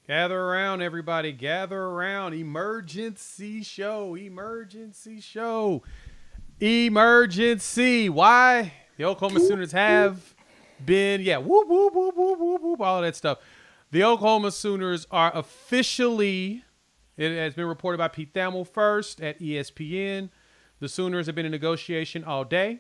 Gather around, everybody. Gather around. Emergency show. Emergency show. Emergency. Why? The Oklahoma Sooners have been, whoop, whoop, whoop, whoop, whoop, whoop, all of that stuff. The Oklahoma Sooners are officially, it has been reported by Pete Thamel first at ESPN. The Sooners have been in negotiation all day,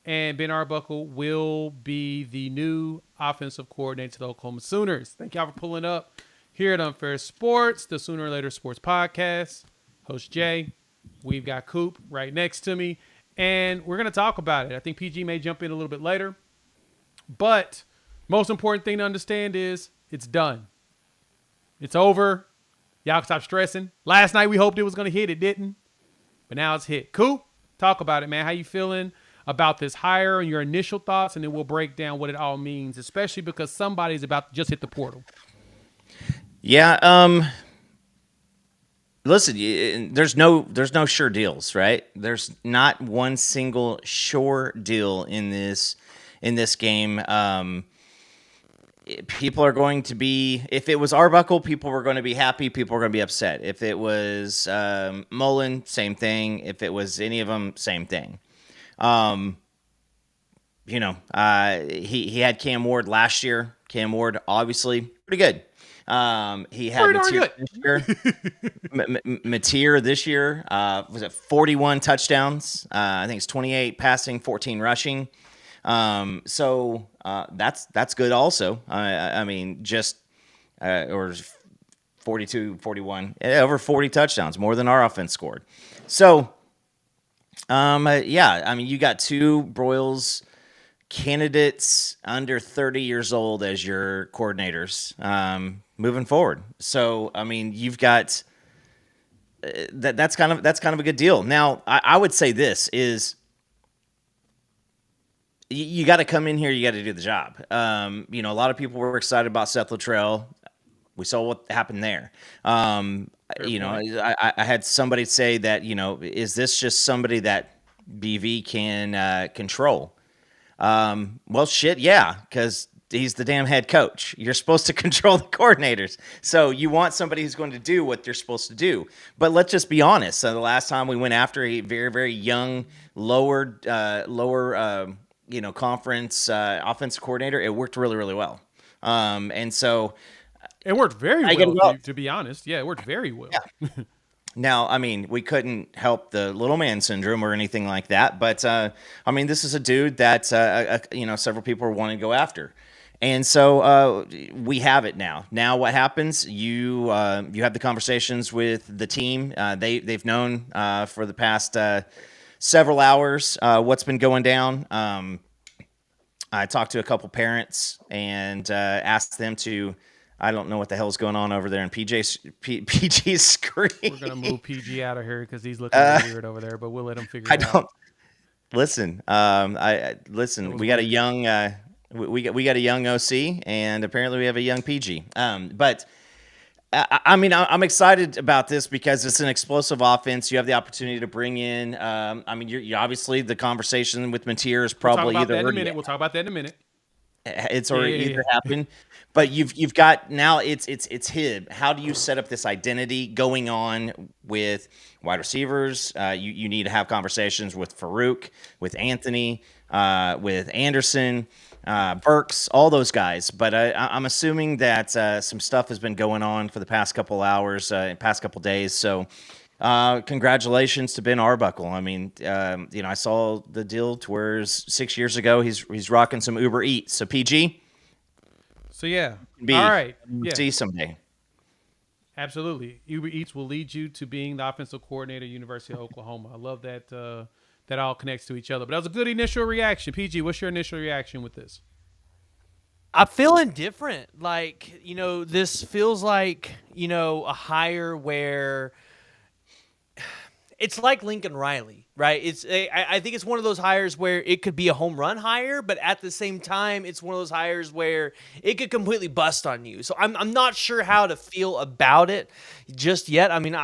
and Ben Arbuckle will be the new offensive coordinator to the Oklahoma Sooners. Thank y'all for pulling up here at Unfair Sports, the Sooner or Later Sports Podcast. Host Jay, we've got Coop right next to me, and we're going to talk about it. I think PG may jump in a little bit later, but most important thing to understand is it's done. It's over. Y'all can stop stressing. Last night we hoped it was going to hit. It didn't, but now it's hit. Coop, talk about it, man. How you feeling about this hire and your initial thoughts, and then we'll break down what it all means, especially because somebody's about to just hit the portal. Yeah. Listen, there's no sure deals, right? There's not one single sure deal in this game. People are going to be, if it was Arbuckle, people were going to be happy. People were going to be upset. If it was Mullen, same thing. If it was any of them, same thing. He had Cam Ward last year. Cam Ward, obviously, pretty good. He had Mateer this year. Mateer this year was at 41 touchdowns. I think it's 28 passing, 14 rushing. So that's good also. I mean, just or 42, 41, over 40 touchdowns, more than our offense scored. So, I mean, you got two Broyles candidates under 30 years old as your coordinators moving forward. So, I mean, you've got that's kind of a good deal. Now, I would say this is you got to come in here, you got to do the job. A lot of people were excited about Seth Luttrell. We saw what happened there. I had somebody say that, is this just somebody that BV can control? Well, shit, yeah, because he's the damn head coach. You're supposed to control the coordinators. So you want somebody who's going to do what they're supposed to do. But let's just be honest. So the last time we went after a very, very young, lower conference offensive coordinator, it worked really, really well. And so it worked very well, to be honest. Yeah, it worked very well. Yeah. Now, I mean, we couldn't help the little man syndrome or anything like that, but this is a dude that several people are wanting to go after, and so we have it now. Now, what happens? You have the conversations with the team. They've known for the past several hours what's been going down. I talked to a couple parents and asked them to. I don't know what the hell's going on over there in PG's screen. We're gonna move PG out of here because he's looking weird over there, but we'll let him figure it out. Listen. We got a young we got a young OC, and apparently we have a young PG. But I'm excited about this because it's an explosive offense. You have the opportunity to bring in. You obviously the conversation with Mateer is probably We'll talk about that in a minute. It's already either happened, but you've got now it's him. How do you set up this identity going on with wide receivers? You need to have conversations with Farouk, with Anthony, with Anderson, Burks, all those guys. But I'm assuming that some stuff has been going on for the past couple hours, past couple days. So congratulations to Ben Arbuckle. I mean, I saw the deal to where 6 years ago he's rocking some Uber Eats. So PG. So yeah, all right. See someday. Absolutely, Uber Eats will lead you to being the offensive coordinator at University of Oklahoma. I love that that all connects to each other. But that was a good initial reaction. PG, what's your initial reaction with this? I'm feeling different. Like, this feels like, a hire where it's like Lincoln Riley, right? I think it's one of those hires where it could be a home run hire, but at the same time, it's one of those hires where it could completely bust on you. So I'm not sure how to feel about it just yet. I mean,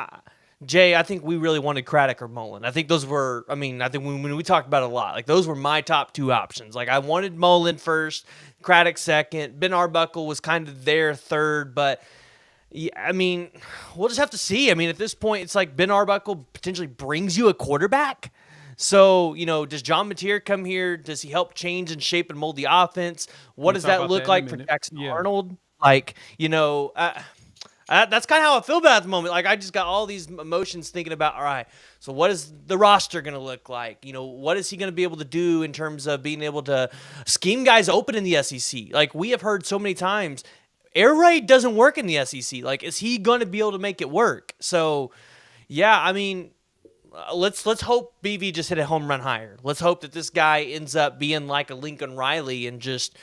Jay, I think we really wanted Craddock or Mullen. I think those were, I think when we talked about it a lot, like those were my top two options. Like I wanted Mullen first, Craddock second. Ben Arbuckle was kind of their third, but Yeah, I mean, we'll just have to see. I mean, at this point, it's like Ben Arbuckle potentially brings you a quarterback. So, does John Mateer come here? Does he help change and shape and mold the offense? What We'll does talk that about look that in a like for minute. Jackson Yeah. Arnold? Like, that's kind of how I feel about it at the moment. Like, I just got all these emotions thinking about, all right, so what is the roster going to look like? What is he going to be able to do in terms of being able to scheme guys open in the SEC? Like, we have heard so many times, air raid doesn't work in the SEC. Like, is he going to be able to make it work? So, yeah, I mean, let's hope BV just hit a home run higher. Let's hope that this guy ends up being like a Lincoln Riley and just,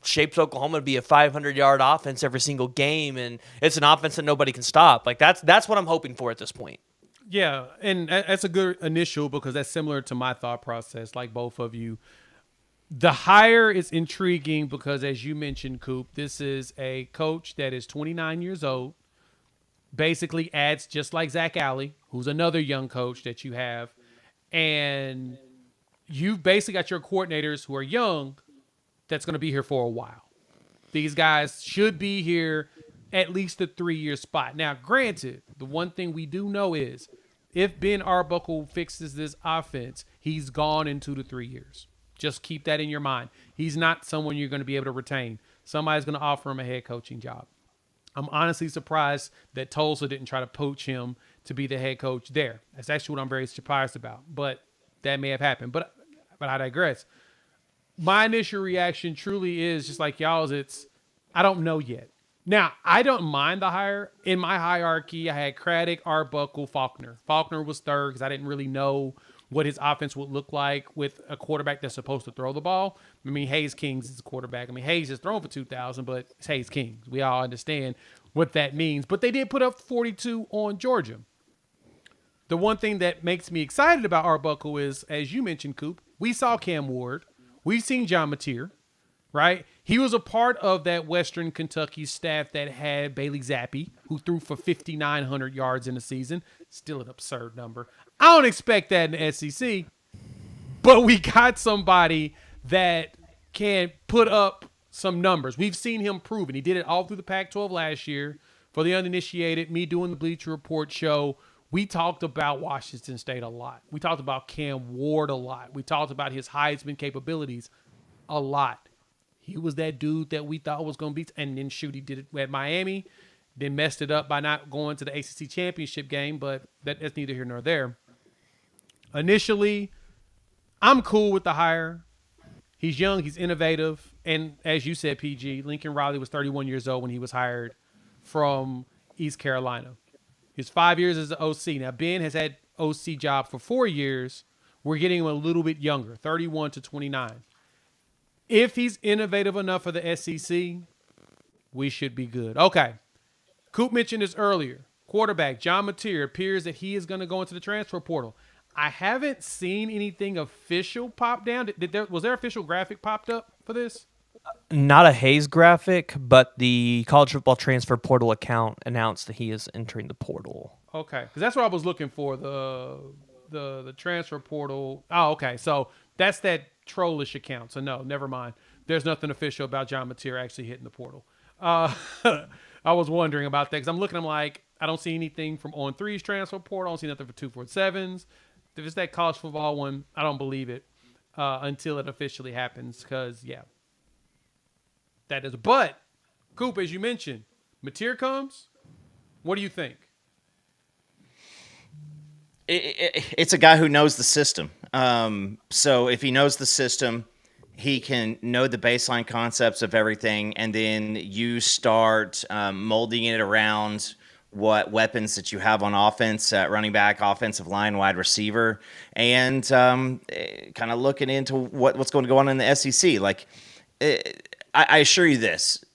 shapes Oklahoma to be a 500-yard offense every single game, and it's an offense that nobody can stop. Like, that's what I'm hoping for at this point. Yeah, and that's a good initial because that's similar to my thought process, like both of you. The hire is intriguing because, as you mentioned, Coop, this is a coach that is 29 years old, basically adds just like Zach Alley, who's another young coach that you have, and you've basically got your coordinators who are young that's going to be here for a while. These guys should be here at least a 3-year spot. Now, granted, the one thing we do know is if Ben Arbuckle fixes this offense, he's gone in 2 to 3 years. Just keep that in your mind. He's not someone you're going to be able to retain. Somebody's going to offer him a head coaching job. I'm honestly surprised that Tulsa didn't try to poach him to be the head coach there. That's actually what I'm very surprised about. But that may have happened. But I digress. My initial reaction truly is just like y'all's. I don't know yet. Now, I don't mind the hire. In my hierarchy, I had Craddock, Arbuckle, Faulkner. Faulkner was third because I didn't really know what his offense would look like with a quarterback that's supposed to throw the ball. I mean, Hayes Kings is a quarterback. I mean, Hayes is thrown for 2,000, but it's Hayes Kings. We all understand what that means. But they did put up 42 on Georgia. The one thing that makes me excited about Arbuckle is, as you mentioned, Coop, we saw Cam Ward. We've seen John Mateer, right? He was a part of that Western Kentucky staff that had Bailey Zappi, who threw for 5,900 yards in the season. Still an absurd number. I don't expect that in the SEC, but we got somebody that can put up some numbers. We've seen him prove it. He did it all through the Pac-12 last year. For the uninitiated, me doing the Bleacher Report show, we talked about Washington State a lot. We talked about Cam Ward a lot. We talked about his Heisman capabilities a lot. He was that dude that we thought was going to be, and then shoot, he did it at Miami, then messed it up by not going to the ACC championship game, but that's neither here nor there. Initially, I'm cool with the hire. He's young, he's innovative, and as you said, PG, Lincoln Riley was 31 years old when he was hired from East Carolina. His 5 years as an OC. Now, Ben has had OC job for 4 years. We're getting him a little bit younger, 31 to 29. If he's innovative enough for the SEC, we should be good. Okay. Coop mentioned this earlier. Quarterback John Mateer appears that he is going to go into the transfer portal. I haven't seen anything official pop down. Was there official graphic popped up for this? Not a Hayes graphic, but the college football transfer portal account announced that he is entering the portal. Okay, because that's what I was looking for, the transfer portal. Oh, okay, so that's that trollish account. So no, never mind. There's nothing official about John Mateer actually hitting the portal. I was wondering about that because I'm looking. I'm like, I don't see anything from On3's transfer portal. I don't see nothing for 247s. If it's that college football one, I don't believe it until it officially happens. Because that is. But Coop, as you mentioned, Mateer comes. What do you think? It's a guy who knows the system. So if he knows the system, he can know the baseline concepts of everything, and then you start molding it around what weapons that you have on offense, running back, offensive line, wide receiver, and kind of looking into what's going to go on in the SEC. Like, I assure you this,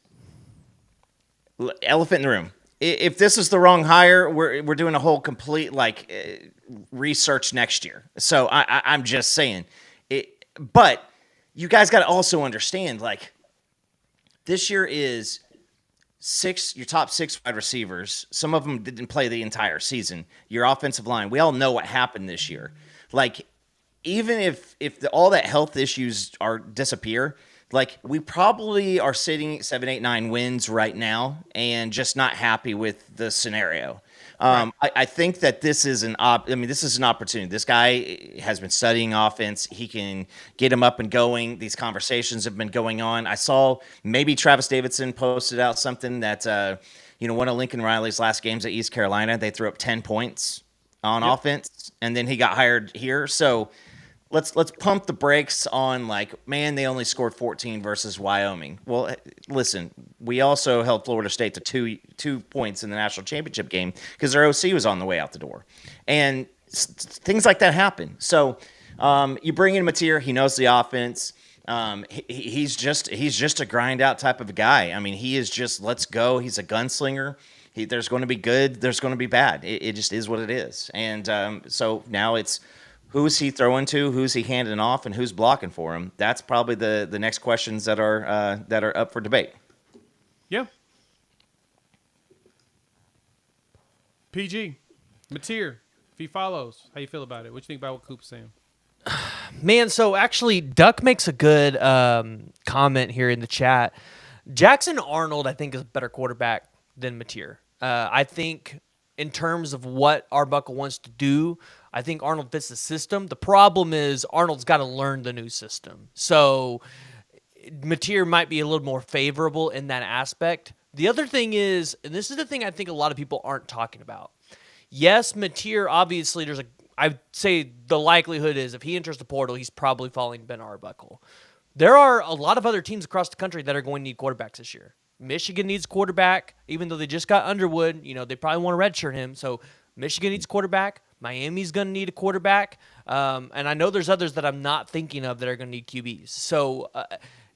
elephant in the room. If this is the wrong hire, we're doing a whole complete research next year. So I'm just saying it, but you guys got to also understand, this year is your top 6 wide receivers. Some of them didn't play the entire season. Your offensive line, we all know what happened this year. Even if all that health issues disappear, like we probably are sitting at 7, 8, 9 wins right now, and just not happy with the scenario. I think that this is this is an opportunity. This guy has been studying offense. He can get him up and going. These conversations have been going on. I saw maybe Travis Davidson posted out something that, one of Lincoln Riley's last games at East Carolina, they threw up 10 points on offense, and then he got hired here. So let's pump the brakes on they only scored 14 versus Wyoming. Well, listen, we also held Florida State to two points in the national championship game because their OC was on the way out the door, and things like that happen. So you bring in Mateer, he knows the offense. He's just a grind out type of a guy. I mean, he is just let's go. He's a gunslinger. There's going to be good. There's going to be bad. It just is what it is. And so now it's, who's he throwing to? Who's he handing off? And who's blocking for him? That's probably the next questions that are up for debate. Yeah. PG, Mateer, if he follows, how you feel about it? What you think about what Coop's saying? Man, so actually, Duck makes a good comment here in the chat. Jackson Arnold, I think, is a better quarterback than Mateer. I think in terms of what Arbuckle wants to do, I think Arnold fits the system. The problem is Arnold's got to learn the new system. So Mateer might be a little more favorable in that aspect. The other thing is, and this is the thing I think a lot of people aren't talking about. Yes, Mateer, obviously, I'd say the likelihood is if he enters the portal, he's probably following Ben Arbuckle. There are a lot of other teams across the country that are going to need quarterbacks this year. Michigan needs quarterback, even though they just got Underwood. They probably want to redshirt him. So Michigan needs quarterback. Miami's going to need a quarterback. And I know there's others that I'm not thinking of that are going to need QBs. So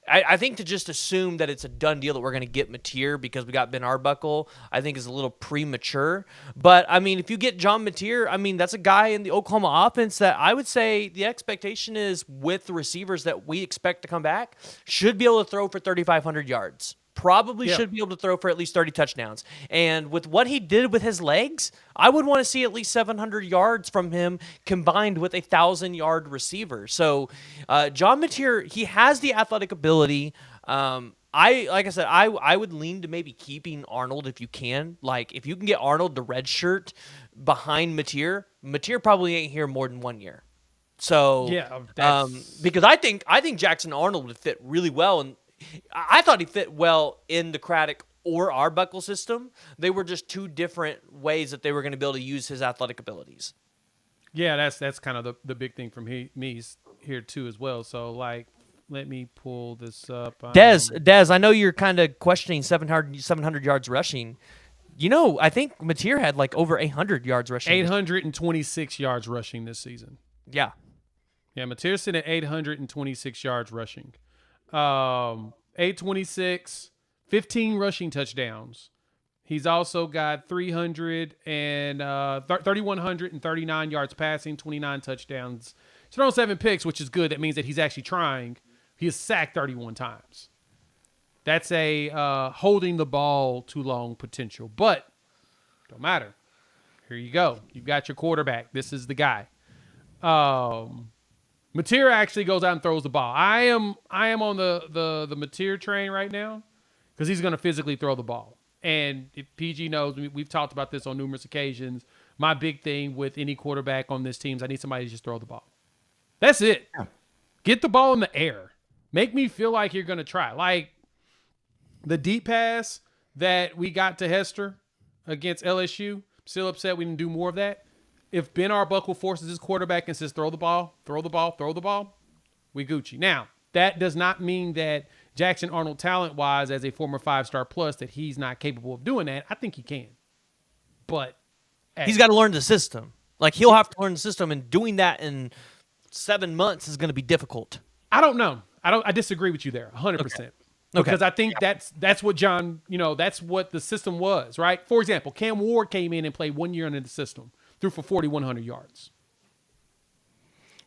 I think to just assume that it's a done deal that we're going to get Mateer because we got Ben Arbuckle, I think is a little premature. But, I mean, if you get John Mateer, I mean, that's a guy in the Oklahoma offense that I would say the expectation is with the receivers that we expect to come back should be able to throw for 3,500 yards. Probably should be able to throw for at least 30 touchdowns. And with what he did with his legs, I would want to see at least 700 yards from him combined with a 1,000-yard receiver. So John Mateer, he has the athletic ability. Like I said, I would lean to maybe keeping Arnold if you can. Like, if you can get Arnold the red shirt behind Mateer probably ain't here more than 1 year. So, because I think Jackson Arnold would fit really well, and I thought he fit well in the Craddock or Arbuckle system. They were just two different ways that they were going to be able to use his athletic abilities. Yeah, that's kind of the big thing from me here too as well. So let me pull this up. Dez, I know you're kind of questioning 700 yards rushing. I think Mateer had over 800 yards rushing. 826 yards rushing this season. Yeah. Yeah, Mateer's sitting at 826 yards rushing. 826, 15 rushing touchdowns. He's also got 3,139 yards passing, 29 touchdowns. He's thrown 7 picks, which is good. That means that he's actually trying. He has sacked 31 times. That's a holding the ball too long potential, but don't matter. Here you go. You've got your quarterback. This is the guy. Mateer actually goes out and throws the ball. I am on the Mateer train right now because he's going to physically throw the ball. And if PG knows, we've talked about this on numerous occasions. My big thing with any quarterback on this team is I need somebody to just throw the ball. That's it. Yeah. Get the ball in the air. Make me feel like you're going to try. Like the deep pass that we got to Hester against LSU, still upset we didn't do more of that. If Ben Arbuckle forces his quarterback and says, throw the ball, we Gucci. Now, that does not mean that Jackson Arnold, talent-wise, as a former 5-star plus, that he's not capable of doing that. I think he can. But he's got to learn the system. He'll have to learn the system, and doing that in 7 months is going to be difficult. I don't know. I disagree with you there, 100%. Okay. Because I think that's what John, that's what the system was, right? For example, Cam Ward came in and played 1 year under the system. Threw for 4,100 yards.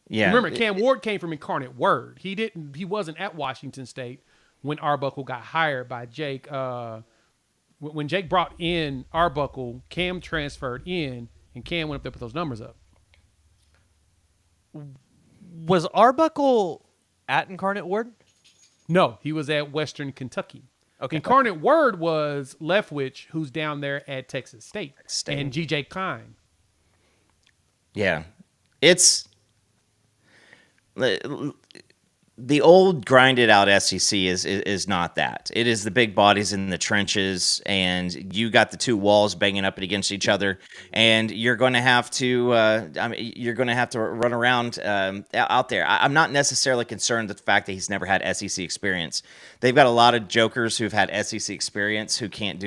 Yeah. Remember, Cam Ward came from Incarnate Word. He wasn't at Washington State when Arbuckle got hired by Jake. When Jake brought in Arbuckle, Cam transferred in, and Cam went up there to put those numbers up. Was Arbuckle at Incarnate Word? No, he was at Western Kentucky. Okay. Incarnate Word was Leftwich, who's down there at Texas State. And G.J. Kine. Yeah. It's the old grinded out SEC is not that. It is the big bodies in the trenches, and you got the two walls banging up against each other, and you're going to have to. You're going to have to run around out there. I'm not necessarily concerned with the fact that he's never had SEC experience. They've got a lot of jokers who've had SEC experience who can't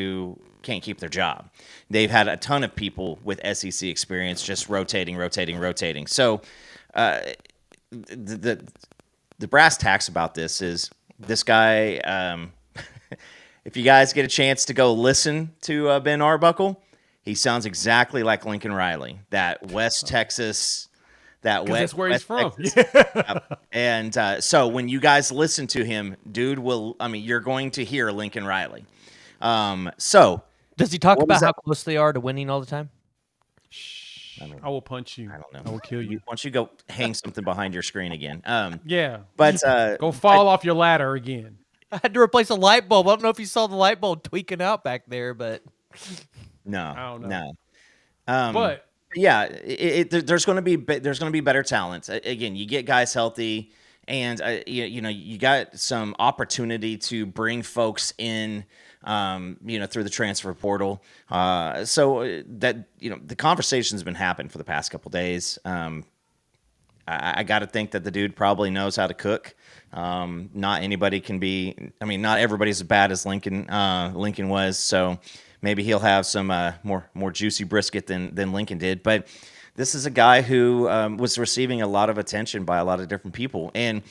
keep their job. They've had a ton of people with SEC experience just rotating. So the brass tacks about this is this guy. If you guys get a chance to go listen to Ben Arbuckle, he sounds exactly like Lincoln Riley, that West Texas. That's where he's from. And so when you guys listen to him, you're going to hear Lincoln Riley. So does he talk about how close they are to winning all the time? I will punch you. I don't know. I will kill you. Why don't you go hang something behind your screen again? Yeah. But go fall off your ladder again. I had to replace a light bulb. I don't know if you saw the light bulb tweaking out back there, but no, I don't know. No. But yeah, there's going to be better talent. Again, you get guys healthy, and you got some opportunity to bring folks in. Through the transfer portal. So that, the conversation's been happening for the past couple days. I got to think that the dude probably knows how to cook. Not everybody's as bad as Lincoln was. So maybe he'll have some more juicy brisket than Lincoln did. But this is a guy who was receiving a lot of attention by a lot of different people. And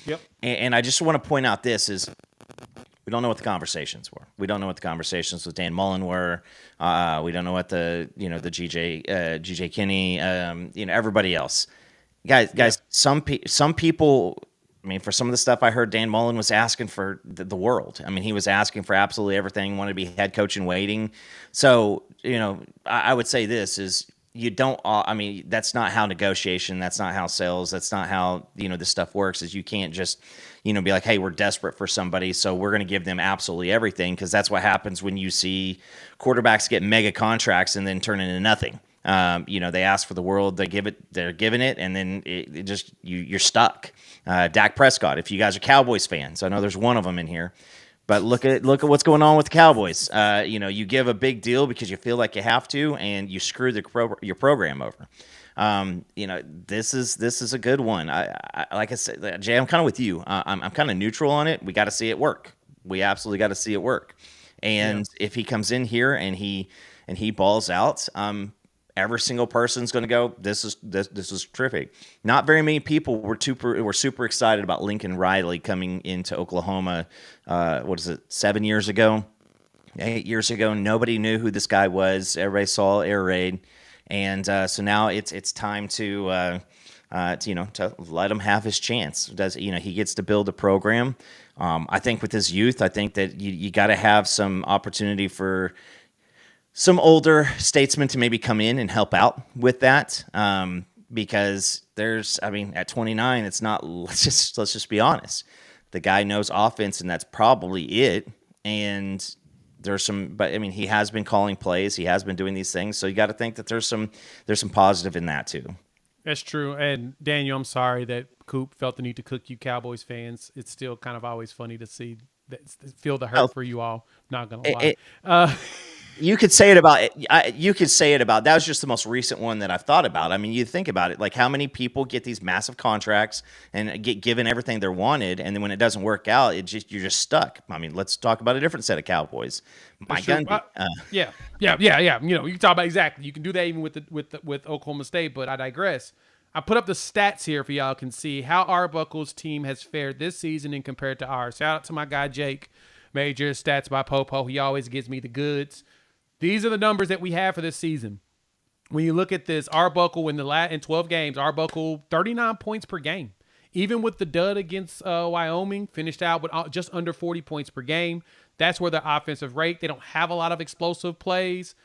I just want to point out this is, we don't know what the conversations were. We don't know what the conversations with Dan Mullen were. We don't know what the GJ Kinney, everybody else. Guys, some people. I mean, for some of the stuff I heard, Dan Mullen was asking for the world. I mean, he was asking for absolutely everything. Wanted to be head coach in waiting. So I would say this is. You don't. That's not how negotiation. That's not how sales. That's not how this stuff works. Is you can't just be like, hey, we're desperate for somebody, so we're going to give them absolutely everything, because that's what happens when you see quarterbacks get mega contracts and then turn into nothing. They ask for the world, they're giving it, and then it just you're stuck. Dak Prescott. If you guys are Cowboys fans, I know there's one of them in here. But look at what's going on with the Cowboys. You give a big deal because you feel like you have to, and you screw your program over. This is a good one. I like I said, Jay, I'm kind of with you. I'm kind of neutral on it. We got to see it work. We absolutely got to see it work. And if he comes in here and he balls out, every single person's going to go, this is terrific. Not very many people were super excited about Lincoln Riley coming into Oklahoma. 7 years ago, 8 years ago? Nobody knew who this guy was. Everybody saw Air Raid, and so now it's time to let him have his chance. He gets to build a program. I think with his youth, I think that you got to have some opportunity for some older statesmen to maybe come in and help out with that, because at 29, it's not. Let's just be honest. The guy knows offense, and that's probably it. And he has been calling plays. He has been doing these things. So you got to think that there's some positive in that too. That's true. And Daniel, I'm sorry that Coop felt the need to cook you Cowboys fans. It's still kind of always funny to feel the hurt for you all. Not gonna lie. You could say it about that was just the most recent one that I've thought about. I mean, you think about it, like how many people get these massive contracts and get given everything they're wanted, and then when it doesn't work out, you're just stuck. I mean, let's talk about a different set of Cowboys. Mike Gundy. Yeah. You can talk about exactly. You can do that even with Oklahoma State, but I digress. I put up the stats here for y'all can see how Arbuckle's team has fared this season and compared to ours. Shout out to my guy Jake, Major Stats by Popo. He always gives me the goods. These are the numbers that we have for this season. When you look at this, Arbuckle in 12 games, Arbuckle 39 points per game. Even with the dud against Wyoming, finished out with just under 40 points per game. That's where the offensive rate. They don't have a lot of explosive plays.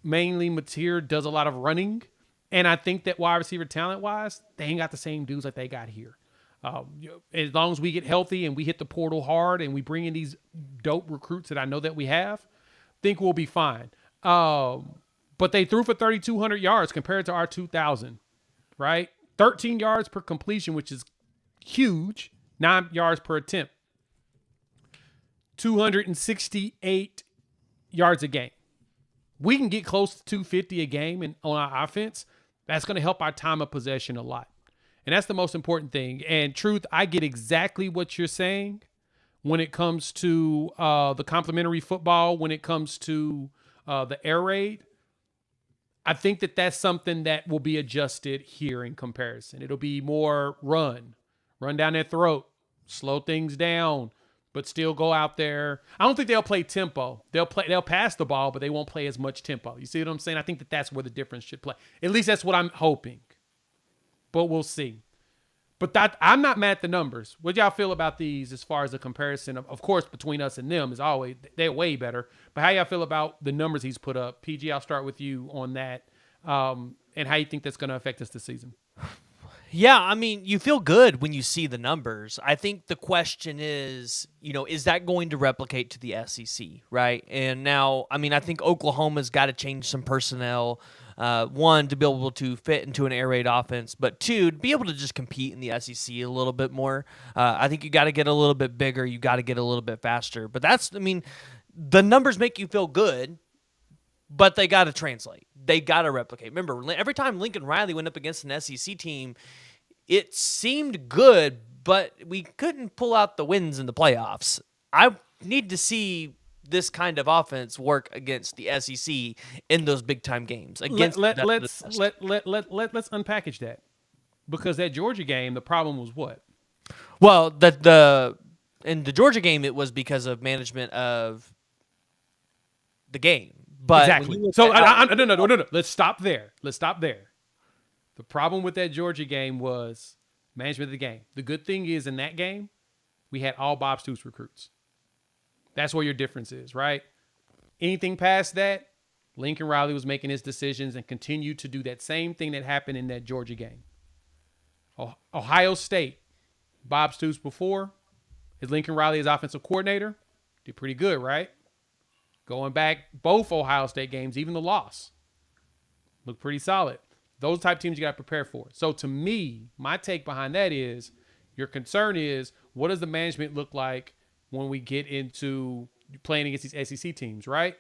Mainly, Mateer does a lot of running. And I think that wide receiver talent-wise, they ain't got the same dudes like they got here. As long as we get healthy and we hit the portal hard and we bring in these dope recruits that I know that we have, think we'll be fine. But they threw for 3,200 yards compared to our 2,000, right? 13 yards per completion, which is huge. 9 yards per attempt. 268 yards a game. We can get close to 250 a game on our offense. That's going to help our time of possession a lot. And that's the most important thing. And Truth, I get exactly what you're saying when it comes to the complementary football, when it comes to the air raid. I think that that's something that will be adjusted here in comparison. It'll be more run down their throat, slow things down, but still go out there. I don't think they'll play tempo. They'll pass the ball, but they won't play as much tempo. You see what I'm saying? I think that that's where the difference should play. At least that's what I'm hoping. But we'll see. But I'm not mad at the numbers. What y'all feel about these as far as the comparison? Of course, between us and them is always, they're way better. But how y'all feel about the numbers he's put up? PG, I'll start with you on that. And how you think that's going to affect us this season. Yeah, I mean, you feel good when you see the numbers. I think the question is, is that going to replicate to the SEC, right? And now, I mean, I think Oklahoma's got to change some personnel. One, to be able to fit into an air raid offense, but two, to be able to just compete in the SEC a little bit more. I think you got to get a little bit bigger. You got to get a little bit faster. But the numbers make you feel good, but they got to translate. They got to replicate. Remember, every time Lincoln Riley went up against an SEC team, it seemed good, but we couldn't pull out the wins in the playoffs. I need to see this kind of offense work against the SEC in those big time games. Let's unpackage that, because that Georgia game, the problem was what? Well, in the Georgia game, it was because of management of the game. But exactly. So no. Let's stop there. The problem with that Georgia game was management of the game. The good thing is in that game, we had all Bob Stoops recruits. That's where your difference is, right? Anything past that, Lincoln Riley was making his decisions and continued to do that same thing that happened in that Georgia game. Ohio State, Bob Stoops before, is Lincoln Riley as offensive coordinator, did pretty good, right? Going back, both Ohio State games, even the loss, looked pretty solid. Those type teams you got to prepare for. So to me, my take behind that is, your concern is, what does the management look like when we get into playing against these SEC teams, right?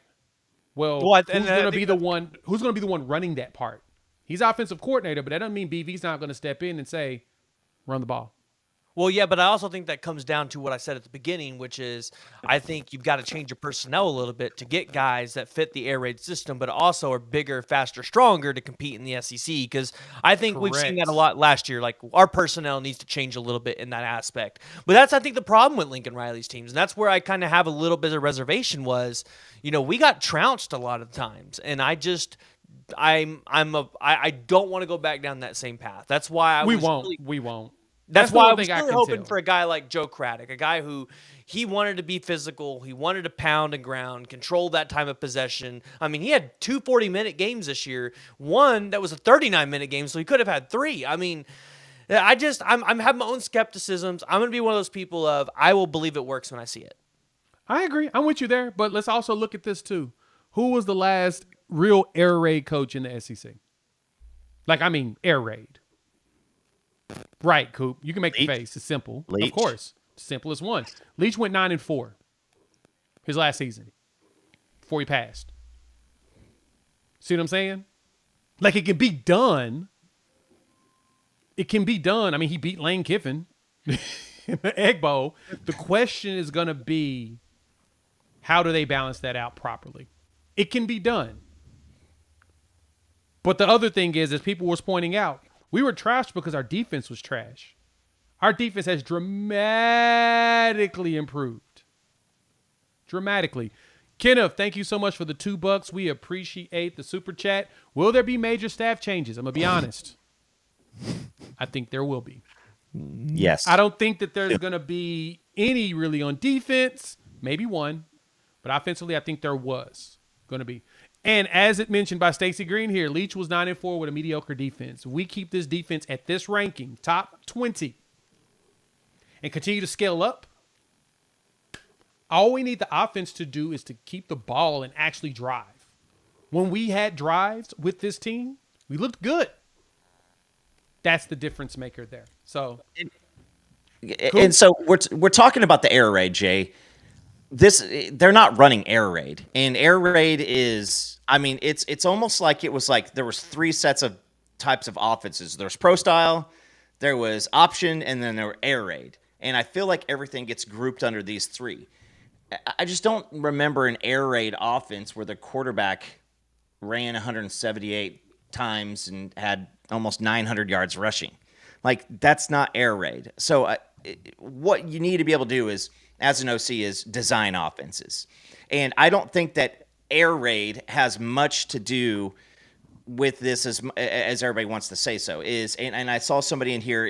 Well, who's going to be the one running that part? He's offensive coordinator, but that doesn't mean BV's not going to step in and say, run the ball. Well, yeah, but I also think that comes down to what I said at the beginning, which is I think you've got to change your personnel a little bit to get guys that fit the air raid system, but also are bigger, faster, stronger to compete in the SEC. Because I think we've seen that a lot last year. Like, our personnel needs to change a little bit in that aspect. But that's, I think, the problem with Lincoln Riley's teams. And that's where I kind of have a little bit of reservation was, we got trounced a lot of times. And I don't want to go back down that same path. That's why we won't. That's why I was really hoping for a guy like Joe Craddock, a guy who he wanted to be physical, he wanted to pound and ground, control that time of possession. I mean, he had 2 40-minute games this year, one that was a 39-minute game, so he could have had 3. I mean, I'm having my own skepticisms. I'm going to be one of those people of, I will believe it works when I see it. I agree. I'm with you there, but let's also look at this too. Who was the last real air raid coach in the SEC? Air raid. Right, Coop. You can make the face. It's simple. Leach. Of course. Simplest one. Leach went 9-4 his last season before he passed. See what I'm saying? Like, it can be done. It can be done. I mean, he beat Lane Kiffin in the Egg Bowl. The question is going to be, how do they balance that out properly? It can be done. But the other thing is, as people was pointing out, we were trashed because our defense was trash. Our defense has dramatically improved. Dramatically. Kenneth, thank you so much for the $2. We appreciate the super chat. Will there be major staff changes? I'm going to be honest. I think there will be. Yes. I don't think that there's going to be any really on defense. Maybe one. But offensively, I think there was going to be. And as it mentioned by Stacey Green here, Leach was 9-4 with a mediocre defense. We keep this defense at this ranking, top 20. and continue to scale up, all we need the offense to do is to keep the ball and actually drive. When we had drives with this team, we looked good. That's the difference maker there. So, cool. And so we're talking about the air raid, Jay. They're not running air raid, and air raid is, I mean, it's almost like it was like there was 3 sets of types of offenses. There's pro style, there was option, and then there were air raid. And I feel like everything gets grouped under these 3. I just don't remember an air raid offense where the quarterback ran 178 times and had almost 900 yards rushing. Like, that's not air raid. So what you need to be able to do is, as an OC, is design offenses. And I don't think that air raid has much to do with this as everybody wants to say so. And I saw somebody in here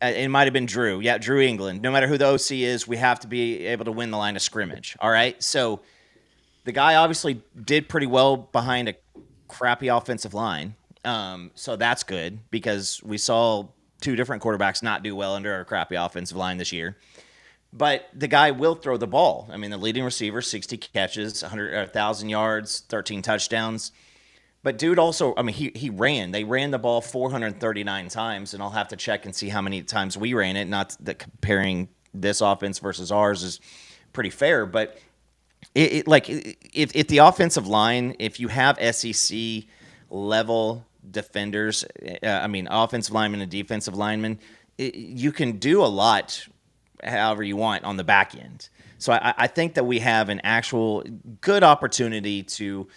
it might have been Drew. Yeah, Drew England. No matter who the OC is, we have to be able to win the line of scrimmage. All right? So the guy obviously did pretty well behind a crappy offensive line. So that's good because we saw 2 different quarterbacks not do well under a crappy offensive line this year. But the guy will throw the ball. I mean, the leading receiver, 60 catches, 1,000 yards, 13 touchdowns. But dude also, I mean, he ran. They ran the ball 439 times, and I'll have to check and see how many times we ran it. Not that comparing this offense versus ours is pretty fair, but if the offensive line, if you have SEC level defenders, offensive linemen and defensive linemen, you can do a lot however you want on the back end. So I think that we have an actual good opportunity to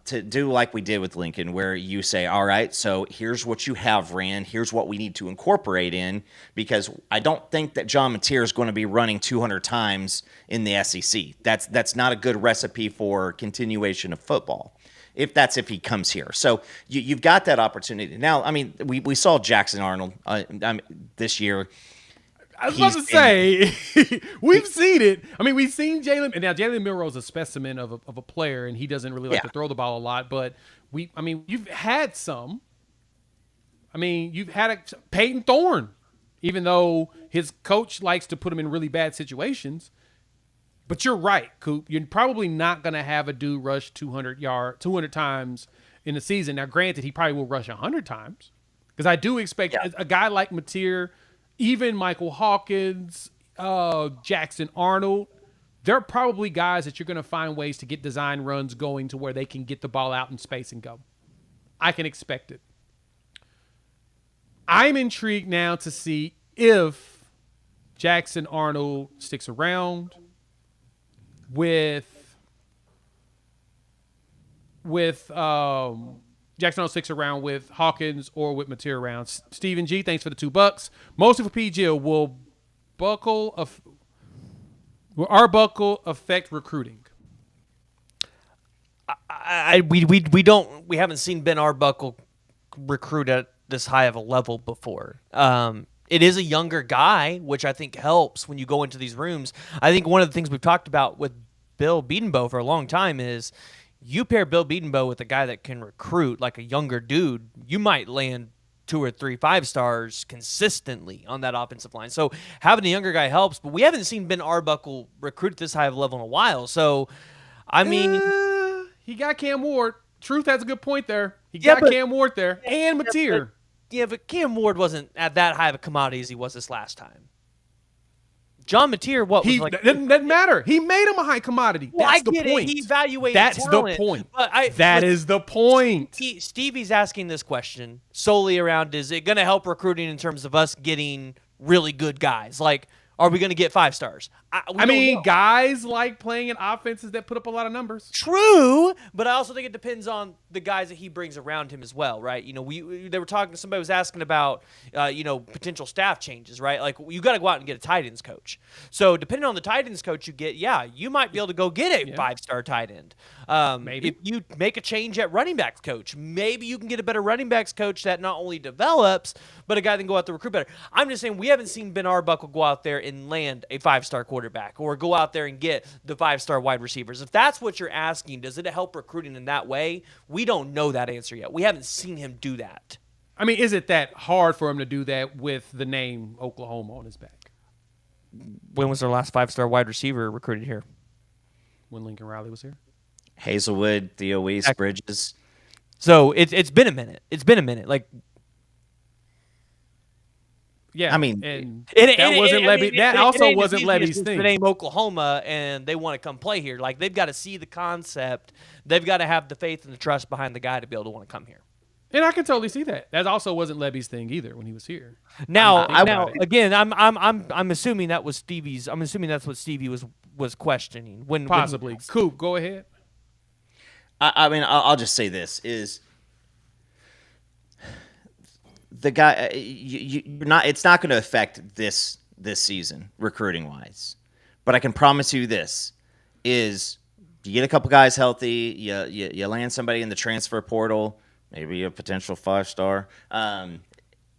do like we did with Lincoln, where you say, all right, so here's what you have ran. Here's what we need to incorporate in, because I don't think that John Mateer is going to be running 200 times in the SEC. That's not a good recipe for continuation of football, if he comes here. So you've got that opportunity. Now, I mean, we saw Jackson Arnold this year. I was about to say, we've seen it. I mean, we've seen Jalen, and now Jalen Milroe is a specimen of a player, and he doesn't really like to throw the ball a lot. But you've had some. I mean, you've had Peyton Thorne, even though his coach likes to put him in really bad situations. But you're right, Coop. You're probably not going to have a dude rush 200 times in the season. Now, granted, he probably will rush 100 times, because I do expect a guy like Mateer, even Michael Hawkins, Jackson Arnold, they're probably guys that you're going to find ways to get design runs going to where they can get the ball out in space and go. I can expect it. I'm intrigued now to see if Jackson Arnold sticks around with Jackson Arnold sticks around with Hawkins or with Mateer around. Stephen G, thanks for the $2. Mostly for PGL. Will Arbuckle affect recruiting? We haven't seen Ben Arbuckle recruit at this high of a level before. It is a younger guy, which I think helps when you go into these rooms. I think one of the things we've talked about with Bill Bedenbaugh for a long time is, you pair Bill Bedenbaugh with a guy that can recruit, like a younger dude, you might land 2 or 3 5-stars consistently on that offensive line. So having a younger guy helps, but we haven't seen Ben Arbuckle recruit at this high of a level in a while. So, I mean... he got Cam Ward. Truth has a good point there. He got Cam Ward there and Mateer. But Cam Ward wasn't at that high of a commodity as he was this last time. John Mateer, doesn't matter. He made him a high commodity. That's the point. He evaluated That's talent, the point. But that is the point. Stevie's asking this question solely around, is it going to help recruiting in terms of us getting really good guys? Like, are we going to get 5 stars? I mean, guys like playing in offenses that put up a lot of numbers. True, but I also think it depends on the guys that he brings around him as well, right? You know, they were talking. Somebody was asking about, potential staff changes, right? Like, you got to go out and get a tight ends coach. So depending on the tight ends coach you get, you might be able to go get a 5-star tight end. Maybe if you make a change at running backs coach, maybe you can get a better running backs coach that not only develops, but a guy that can go out there recruit better. I'm just saying, we haven't seen Ben Arbuckle go out there and land a 5-star quarterback, or go out there and get the 5-star wide receivers. If that's what you're asking, does it help recruiting in that way? We don't know that answer yet. We haven't seen him do that. I mean, is it that hard for him to do that with the name Oklahoma on his back? When was their last 5-star wide receiver recruited here? When Lincoln Riley was here? Hazelwood, Theo Weiss, Bridges. So it's been a minute. It's been a minute. Like, yeah, I mean, and that wasn't Levy. That also wasn't Levy's thing. The name Oklahoma, and they want to come play here. Like, they've got to see the concept. They've got to have the faith and the trust behind the guy to be able to want to come here. And I can totally see that. That also wasn't Levy's thing either when he was here. Now, again, I'm assuming that was Stevie's. I'm assuming that's what Stevie was questioning when possibly. Coop, go ahead. I mean, I'll just say this is the guy. You're not. It's not going to affect this season recruiting wise, but I can promise you this is you get a couple guys healthy. You land somebody in the transfer portal. Maybe a potential 5-star.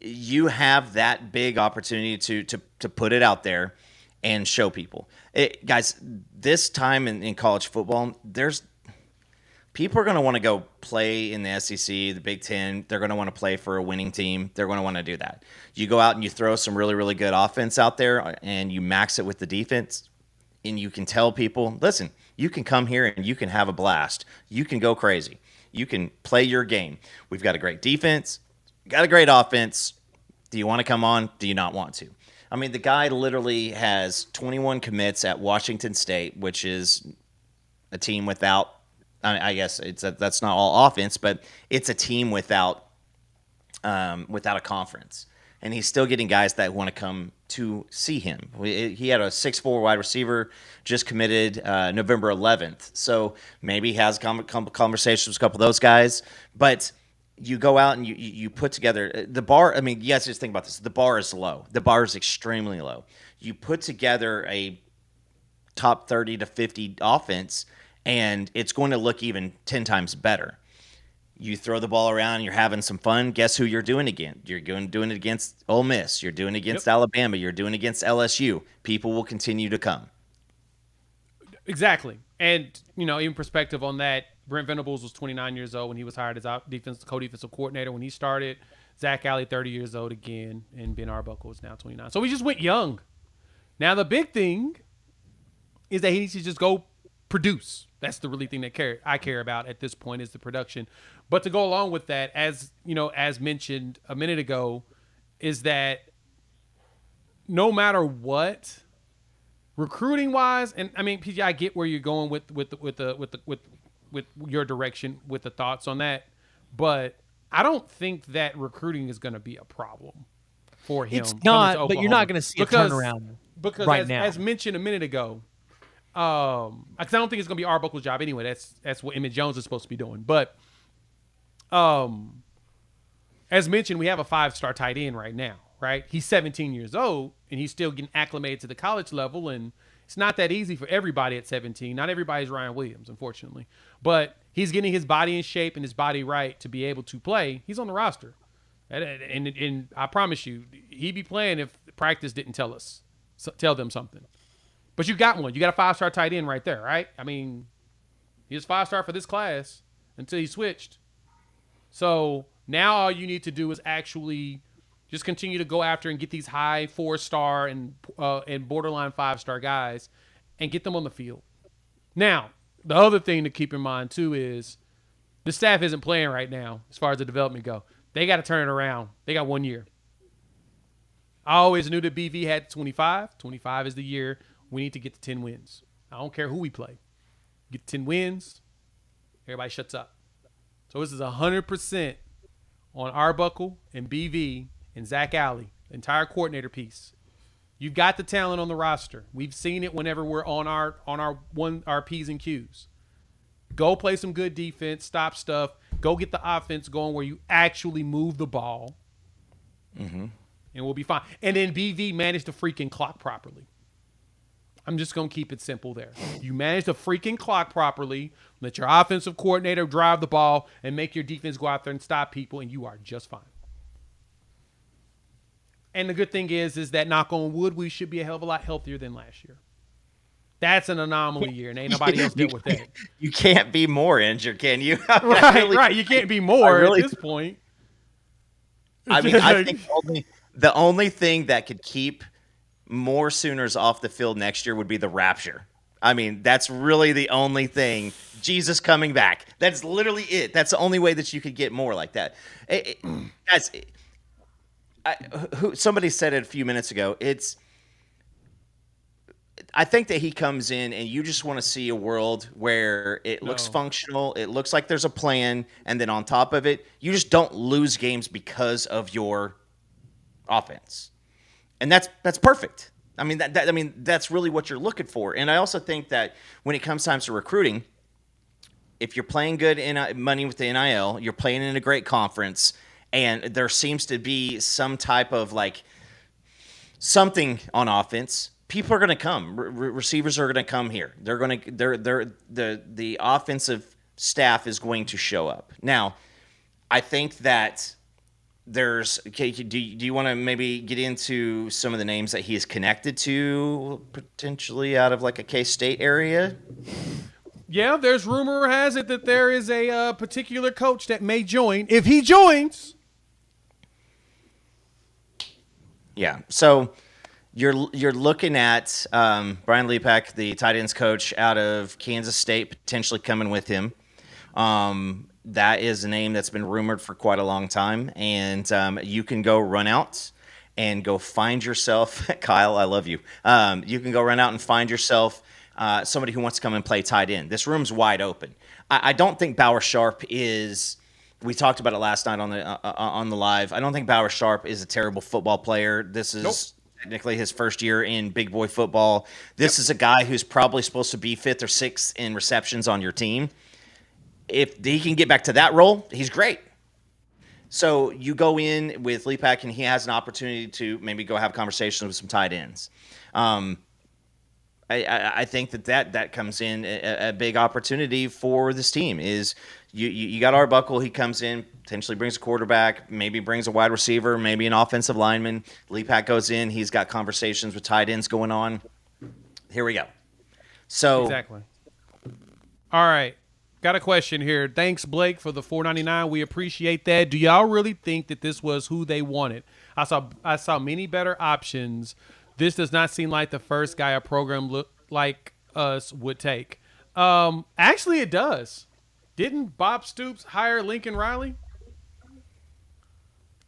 You have that big opportunity to put it out there and show people. Guys, this time in college football, people are going to want to go play in the SEC, the Big Ten. They're going to want to play for a winning team. They're going to want to do that. You go out and you throw some really, really good offense out there and you max it with the defense, and you can tell people, listen, you can come here and you can have a blast. You can go crazy. You can play your game. We've got a great defense, got a great offense. Do you want to come on? Do you not want to? I mean, the guy literally has 21 commits at Washington State, which is a team without, I guess that's not all offense, but it's a team without a conference. And he's still getting guys that want to come to see him. He had a 6'4" wide receiver just committed November 11th. So maybe he has conversations with a couple of those guys. But you go out and you put together the bar. I mean, yes, just think about this. The bar is low. The bar is extremely low. You put together a top 30 to 50 offense, and it's going to look even 10 times better. You throw the ball around, you're having some fun. Guess who you're doing again? You're doing it against Ole Miss. You're doing it against Alabama. You're doing it against LSU. People will continue to come. Exactly. And, even perspective on that, Brent Venables was 29 years old when he was hired as co-defensive coordinator when he started. Zach Alley, 30 years old again, and Ben Arbuckle is now 29. So we just went young. Now the big thing is that he needs to just go produce. That's the really thing that I care about at this point is the production. But to go along with that, as mentioned a minute ago, is that no matter what, recruiting wise, and I mean, PJ, I get where you're going with your direction with the thoughts on that, but I don't think that recruiting is going to be a problem for him. It's not, but you're not going to see a turnaround right now. As mentioned a minute ago. Because I don't think it's going to be Arbuckle's job anyway. That's what Emmett Jones is supposed to be doing. But as mentioned, we have a 5-star tight end right now, right? He's 17 years old, and he's still getting acclimated to the college level, and it's not that easy for everybody at 17. Not everybody's Ryan Williams, unfortunately. But he's getting his body in shape and his body right to be able to play. He's on the roster. And I promise you, he'd be playing if practice didn't tell them something. But you got one. You got a 5-star tight end right there, right? I mean, he was 5-star for this class until he switched. So now all you need to do is actually just continue to go after and get these high 4-star and borderline 5-star guys and get them on the field. Now, the other thing to keep in mind, too, is the staff isn't playing right now as far as the development go. They got to turn it around. They got 1 year. I always knew that BV had 25. 25 is the year. We need to get to 10 wins. I don't care who we play. Get 10 wins, everybody shuts up. So this is 100% on Arbuckle and BV and Zach Alley, the entire coordinator piece. You've got the talent on the roster. We've seen it whenever we're on our P's and Q's. Go play some good defense, stop stuff. Go get the offense going where you actually move the ball. Mm-hmm. And we'll be fine. And then BV managed the freaking clock properly. I'm just going to keep it simple there. You manage the freaking clock properly, let your offensive coordinator drive the ball, and make your defense go out there and stop people, and you are just fine. And the good thing is that, knock on wood, we should be a hell of a lot healthier than last year. That's an anomaly year, and ain't nobody else dealt with that. You can't be more injured, can you? Right. You can't be more at this point. I mean, I think the only thing that could keep more Sooners off the field next year would be the rapture. I mean, that's really the only thing. Jesus coming back. That's literally it. That's the only way that you could get more like that. Somebody said it a few minutes ago. I think that he comes in and you just want to see a world where it looks functional. It looks like there's a plan. And then on top of it, you just don't lose games because of your offense. And that's perfect. I mean, that's really what you're looking for. And I also think that when it comes time to recruiting, if you're playing good in money with the NIL, you're playing in a great conference, and there seems to be some type of like something on offense, people are going to come. Receivers are going to come here. The offensive staff is going to show up. Now, I think that do you want to maybe get into some of the names that he is connected to potentially out of like a K-State area? Yeah, there's rumor has it that there is a particular coach that may join. If he joins. Yeah, so you're looking at Brian Lepak, the tight ends coach out of Kansas State, potentially coming with him. That is a name that's been rumored for quite a long time, and you can go run out and go find yourself, Kyle, I love you. You can go run out and find yourself somebody who wants to come and play tight end. This room's wide open. I don't think Bauer Sharp is. We talked about it last night on the live. I don't think Bauer Sharp is a terrible football player. This is technically his first year in big boy football. This is a guy who's probably supposed to be 5th or 6th in receptions on your team. If he can get back to that role, he's great. So you go in with Lepak, and he has an opportunity to maybe go have conversations with some tight ends. I think that comes in a big opportunity for this team. Is you got Arbuckle, he comes in, potentially brings a quarterback, maybe brings a wide receiver, maybe an offensive lineman. Lepak goes in, he's got conversations with tight ends going on. Here we go. So exactly. All right. Got a question here. Thanks, Blake, for the $4.99. We appreciate that. Do y'all really think that this was who they wanted? I saw many better options. This does not seem like the first guy a program look like us would take. Actually, it does. Didn't Bob Stoops hire Lincoln Riley?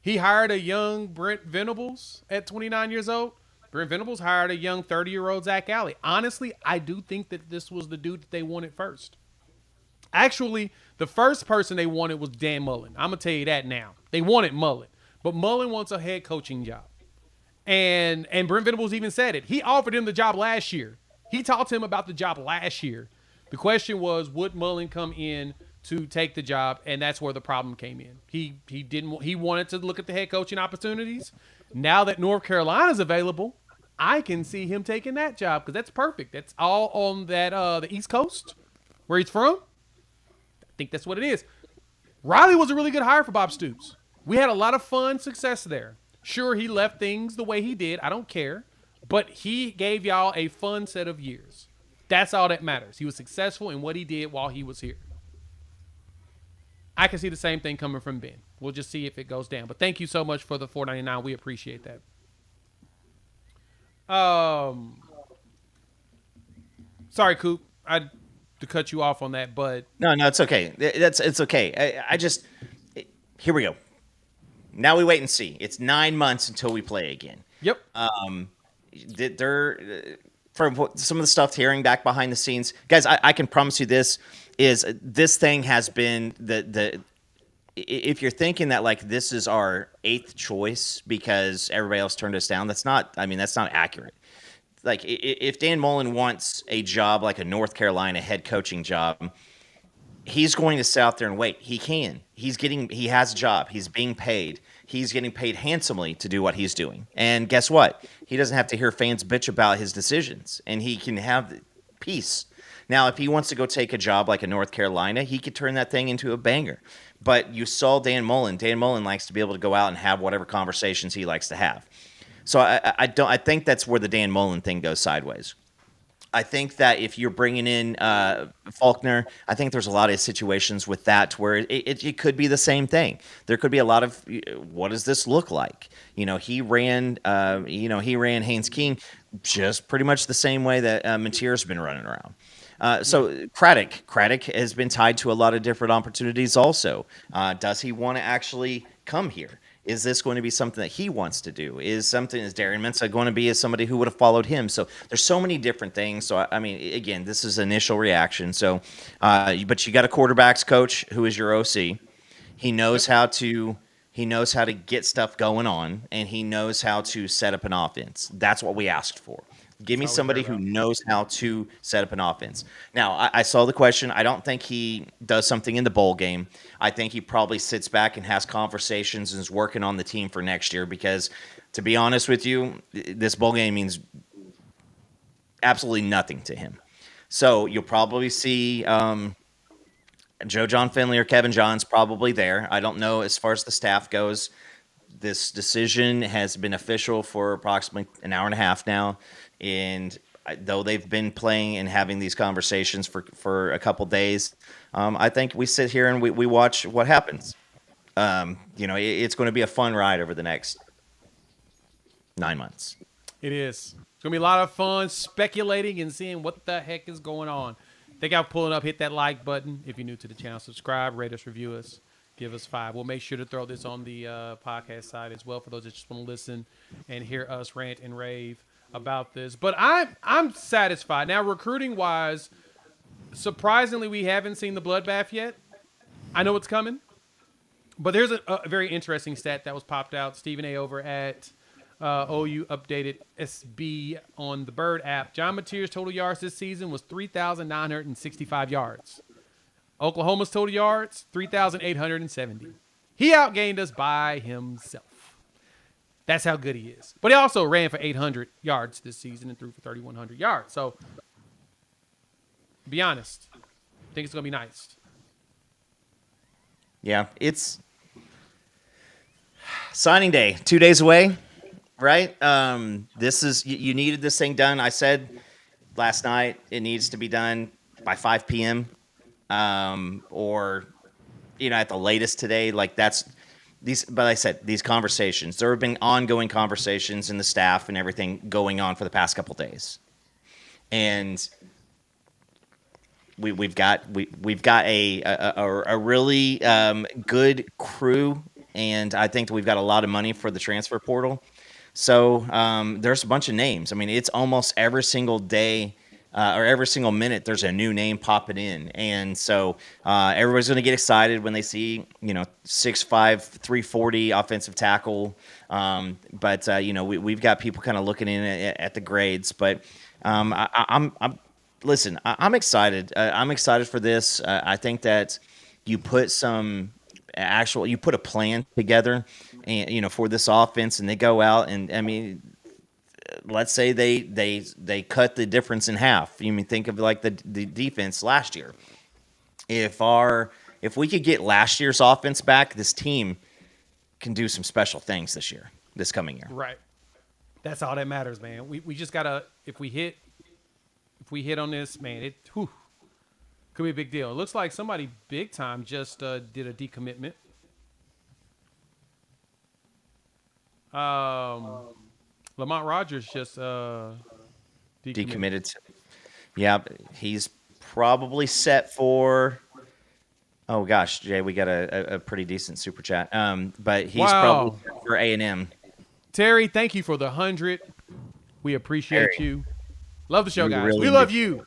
He hired a young Brent Venables at 29 years old. Brent Venables hired a young 30-year-old Zach Alley. Honestly, I do think that this was the dude that they wanted first. Actually, the first person they wanted was Dan Mullen. I'm going to tell you that now. They wanted Mullen. But Mullen wants a head coaching job. And Brent Venables even said it. He offered him the job last year. He talked to him about the job last year. The question was, would Mullen come in to take the job? And that's where the problem came in. He wanted to look at the head coaching opportunities. Now that North Carolina's available, I can see him taking that job because that's perfect. That's all on that the East Coast where he's from. I think that's what it is. Riley was a really good hire for Bob Stoops. We had a lot of fun success there. Sure, he left things the way he did. I don't care. But he gave y'all a fun set of years. That's all that matters. He was successful in what he did while he was here. I can see the same thing coming from Ben. We'll just see if it goes down. But thank you so much for the $4.99. We appreciate that. Sorry, Coop. I to cut you off on that, but no, it's okay. It's okay. I just here we go. Now we wait and see. It's 9 months until we play again. Yep. They're from some of the stuff hearing back behind the scenes, guys. I can promise you this thing has been the. If you're thinking that like this is our 8th choice because everybody else turned us down, that's not accurate. Like if Dan Mullen wants a job like a North Carolina head coaching job, he's going to sit out there and wait. He can. He has a job. He's being paid. He's getting paid handsomely to do what he's doing. And guess what? He doesn't have to hear fans bitch about his decisions, and he can have peace. Now, if he wants to go take a job like a North Carolina, he could turn that thing into a banger. But you saw Dan Mullen. Dan Mullen likes to be able to go out and have whatever conversations he likes to have. So I think that's where the Dan Mullen thing goes sideways. I think that if you're bringing in Faulkner, I think there's a lot of situations with that where it could be the same thing. There could be a lot of what does this look like? He ran Haynes King just pretty much the same way that Mateer's been running around. So Craddock has been tied to a lot of different opportunities also. Does he want to actually come here? Is this going to be something that he wants to do? Is Darian Mensah going to be as somebody who would have followed him? So there's so many different things. So I mean, again, this is initial reaction. So, but you got a quarterbacks coach who is your OC. He knows how to get stuff going on, and he knows how to set up an offense. That's what we asked for. Give me somebody who knows how to set up an offense. Now, I saw the question. I don't think he does something in the bowl game. I think he probably sits back and has conversations and is working on the team for next year because, to be honest with you, this bowl game means absolutely nothing to him. So you'll probably see Joe John Finley or Kevin Johns probably there. I don't know as far as the staff goes. This decision has been official for approximately an hour and a half now. And though they've been playing and having these conversations for a couple days, I think we sit here and we watch what happens. It's going to be a fun ride over the next 9 months. It is. It's going to be a lot of fun speculating and seeing what the heck is going on. Think I'm pulling up. Hit that like button. If you're new to the channel, subscribe, rate us, review us, give us 5. We'll make sure to throw this on the podcast side as well for those that just want to listen and hear us rant and rave about this. But I'm satisfied. Now, recruiting wise, surprisingly, we haven't seen the bloodbath yet. I know it's coming. But there's a very interesting stat that was popped out. Stephen A. over at OU updated SB on the Bird app. John Mateer's total yards this season was 3,965 yards. Oklahoma's total yards, 3,870. He outgained us by himself. That's how good he is. But he also ran for 800 yards this season and threw for 3,100 yards. So, be honest, I think it's going to be nice. Yeah, it's signing day, 2 days away, right? This is you needed this thing done. I said last night it needs to be done by 5 p.m. Or at the latest today. Like that's. But I said these conversations. There have been ongoing conversations in the staff and everything going on for the past couple of days, and we've got a really good crew, and I think that we've got a lot of money for the transfer portal. So there's a bunch of names. I mean, it's almost every single day. Or every single minute, there's a new name popping in. And so everybody's going to get excited when they see, 6'5", 340 offensive tackle. But we've got people kind of looking in at the grades. But I'm excited. I'm excited for this. I think that you put a plan together and, for this offense, and they go out and, I mean, let's say they cut the difference in half. You mean think of like the defense last year. If we could get last year's offense back, this team can do some special things this coming year. Right. That's all that matters, man. We just gotta if we hit on this, man, it could be a big deal. It looks like somebody big time just did a decommitment. Lamont Rogers just decommitted. Yeah, he's probably set for. Oh gosh, Jay, we got a pretty decent super chat. But he's probably set for A&M. Terry, thank you for the 100. We appreciate you. Love the show, guys. We MVP. love you.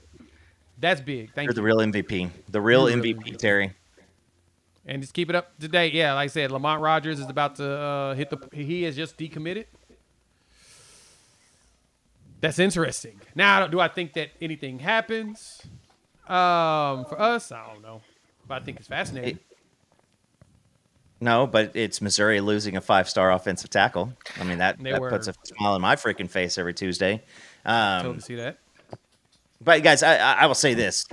That's big. Thank you. You're the real MVP. The real MVP, Terry. And just keep it up to date. Yeah, like I said, Lamont Rogers is about to he has just decommitted. That's interesting. Now, do I think that anything happens for us? I don't know. But I think it's fascinating. No, but it's Missouri losing a 5-star offensive tackle. I mean, that puts a smile on my freaking face every Tuesday. Totally see that. But, guys, I will say this.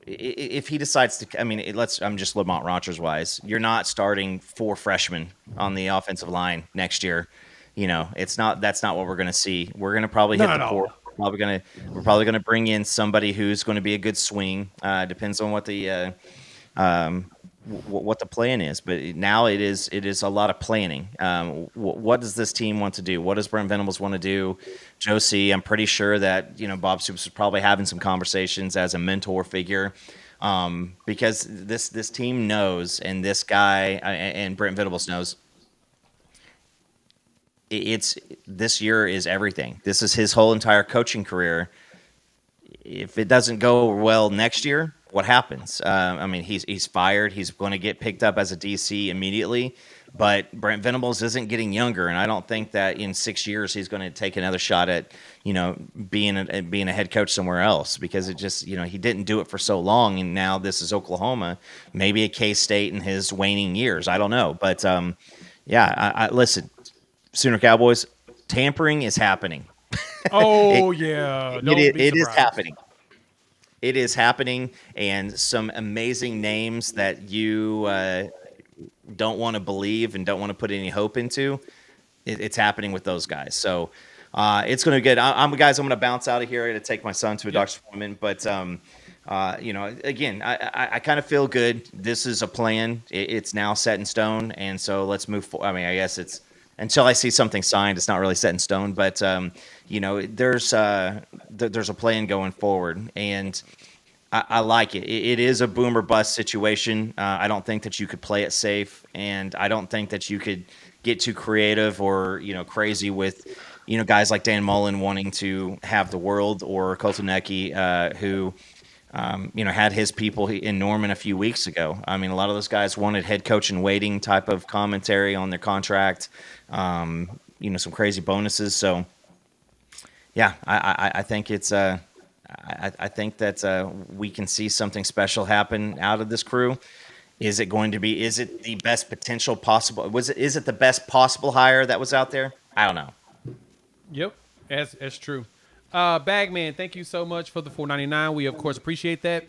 If he decides to, I mean, I'm just Lamont Rogers wise. You're not starting 4 freshmen on the offensive line next year. That's not what we're going to see. We're going to probably hit Not the at port. We're probably going to bring in somebody who's going to be a good swing. Depends on what the what the plan is, but now it is a lot of planning. What does this team want to do? What does Brent Venables want to do? Josie, I'm pretty sure that Bob Stoops is probably having some conversations as a mentor figure, because this team knows, and this guy and Brent Venables knows. This year is everything. This is his whole entire coaching career. If it doesn't go well next year, what happens? He's fired. He's going to get picked up as a DC immediately. But Brent Venables isn't getting younger, and I don't think that in 6 years he's going to take another shot at being a head coach somewhere else, because it just he didn't do it for so long, and now this is Oklahoma, maybe a K-State in his waning years. I don't know, but I listen, Sooner Cowboys, tampering is happening. Oh, yeah. It is happening. It is happening, and some amazing names that you don't want to believe and don't want to put any hope into. It's happening with those guys. So it's going to be good. I'm going to bounce out of here. I got to take my son to a doctor's appointment. But, again, I kind of feel good. This is a plan. It's now set in stone, and so let's move forward. I mean, I guess it's – until I see something signed, it's not really set in stone. But there's a plan going forward, and I like it. It is a boom or bust situation. I don't think that you could play it safe, and I don't think that you could get too creative or crazy with guys like Dan Mullen wanting to have the world, or Kotelnicki, who had his people in Norman a few weeks ago. I mean, a lot of those guys wanted head coach in waiting type of commentary on their contract, some crazy bonuses. So, yeah, I think it's I think that we can see something special happen out of this crew. Is it the best potential possible? Is it the best possible hire that was out there? I don't know. Yep, that's true. Bagman, thank you so much for the $4.99. We of course appreciate that.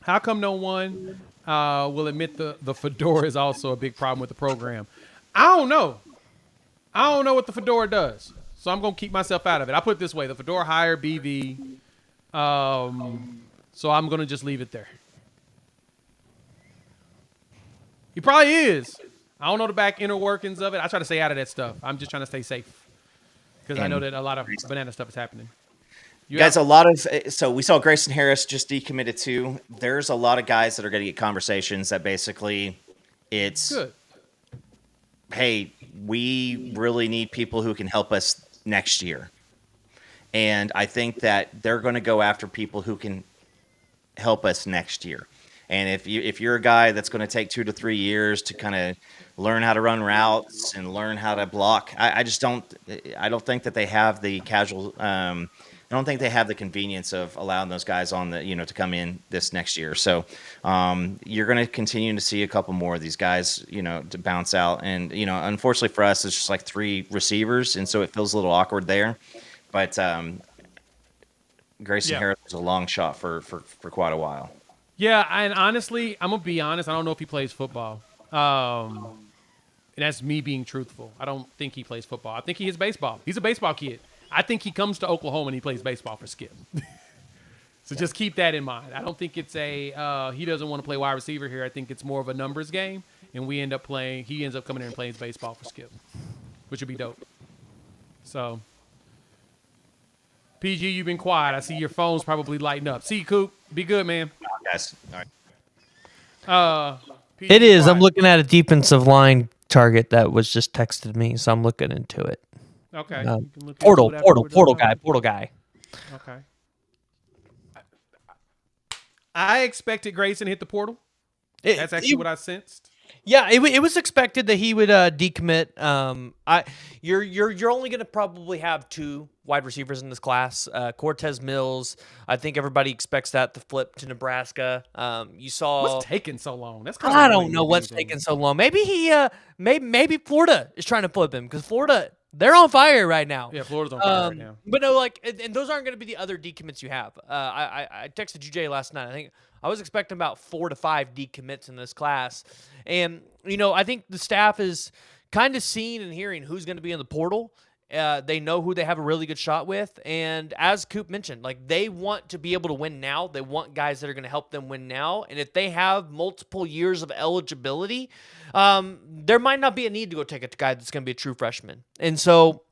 How come no one will admit the fedora is also a big problem with the program? I don't know what the fedora does, so I'm gonna keep myself out of it. I put it this way: the fedora hired BV, so I'm gonna just leave it there. He probably is. I don't know the back inner workings of it. I try to stay out of that stuff. I'm just trying to stay safe, because I know that a lot of banana stuff is happening. So we saw Grayson Harris just decommitted too. There's a lot of guys that are going to get conversations that basically it's good. Hey, we really need people who can help us next year. And I think that they're going to go after people who can help us next year. And if you're a guy that's going to take 2 to 3 years to kind of learn how to run routes and learn how to block, I don't think that they have the casual. I don't think they have the convenience of allowing those guys on to come in this next year. So you're going to continue to see a couple more of these guys, to bounce out. And unfortunately for us, it's just like 3 receivers, and so it feels a little awkward there. But Grayson Harris was a long shot for quite a while. Yeah, and honestly, I'm going to be honest. I don't know if he plays football. And that's me being truthful. I don't think he plays football. I think he is baseball. He's a baseball kid. I think he comes to Oklahoma and he plays baseball for Skip. So just keep that in mind. I don't think it's he doesn't want to play wide receiver here. I think it's more of a numbers game, and he ends up coming in and playing baseball for Skip, which would be dope. So, PG, you've been quiet. I see your phone's probably lighting up. See you, Coop. Be good, man. Yes. All right. PG, It is. quiet. I'm looking at a defensive line target that was just texted me, so I'm looking into it. Okay. Portal guy. Okay. I expected Grayson to hit the portal. That's actually what I sensed. Yeah, it was expected that he would decommit. You're only going to probably have 2 wide receivers in this class. Cortez Mills, I think everybody expects that to flip to Nebraska. You saw what's taking so long? That's I don't know what's taking so long. Maybe maybe Florida is trying to flip him, because Florida, they're on fire right now. Yeah, Florida's on fire right now. But no, and those aren't going to be the other decommits you have. I texted you, Jay, last night. I think I was expecting about 4 to 5 decommits in this class. And, I think the staff is kind of seeing and hearing who's going to be in the portal. They know who they have a really good shot with. And as Coop mentioned, like they want to be able to win now. They want guys that are going to help them win now. And if they have multiple years of eligibility, there might not be a need to go take a guy that's going to be a true freshman. And so,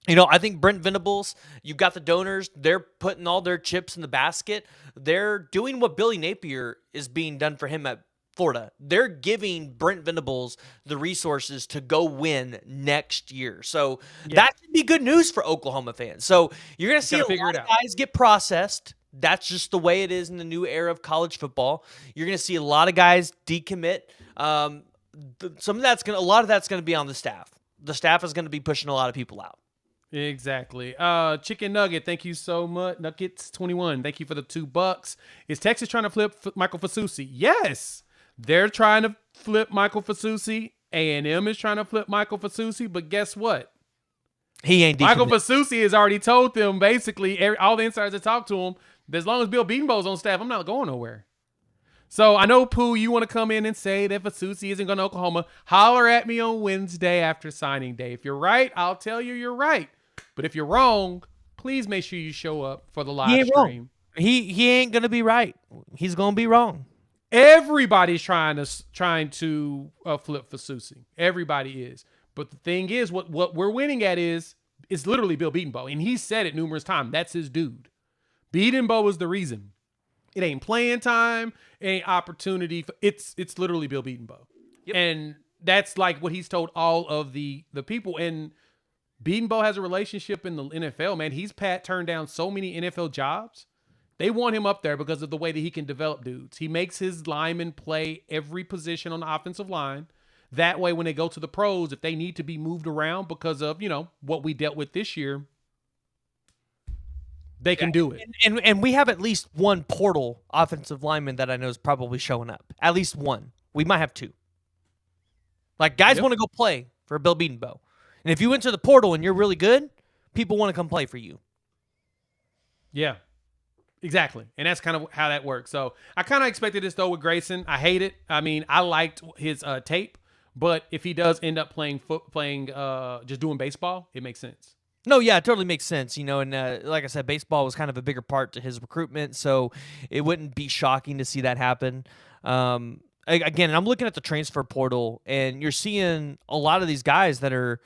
I think Brent Venables, you've got the donors. They're putting all their chips in the basket. They're doing what Billy Napier is being done for him at Florida. They're giving Brent Venables the resources to go win next year. So that should be good news for Oklahoma fans. So you're going to see a lot of guys get processed. That's just the way it is in the new era of college football. You're going to see a lot of guys decommit. A lot of that's going to be on the staff. The staff is going to be pushing a lot of people out. Exactly. Chicken Nugget, thank you so much. Nuggets 21, thank you for the $2. Is Texas trying to flip Michael Fasusi? Yes, they're trying to flip Michael Fasusi. A&M is trying to flip Michael Fasusi, but guess what? He ain't Michael Fasusi has already told them, basically, all the insiders that talked to him, that as long as Bill Bedenbaugh's on staff, I'm not going nowhere. So I know, Pooh, you want to come in and say that Fasusi isn't going to Oklahoma. Holler at me on Wednesday after signing day. If you're right, I'll tell you you're right. But if you're wrong, please make sure you show up for the live stream. He ain't gonna be right. He's gonna be wrong. Everybody's trying to flip Fasusi. Everybody is. But the thing is, what we're winning at is literally Bill Bedenbaugh, and he said it numerous times. That's his dude. Bedenbaugh is the reason. It ain't playing time. It ain't opportunity. It's literally Bill Bedenbaugh, and that's like what he's told all of the people. And Bedenbaugh has a relationship in the NFL, man. He's turned down so many NFL jobs. They want him up there because of the way that he can develop dudes. He makes his linemen play every position on the offensive line. That way, when they go to the pros, if they need to be moved around because of, what we dealt with this year, they can do it. And we have at least one portal offensive lineman that I know is probably showing up. At least one. We might have two. Like, guys want to go play for Bill Bedenbaugh. And if you went to the portal and you're really good, people want to come play for you. Yeah, exactly. And that's kind of how that works. So I kind of expected this, though, with Grayson. I hate it. I mean, I liked his tape. But if he does end up playing just doing baseball, it makes sense. No, yeah, it totally makes sense. And like I said, baseball was kind of a bigger part to his recruitment. So it wouldn't be shocking to see that happen. Again, I'm looking at the transfer portal, and you're seeing a lot of these guys that are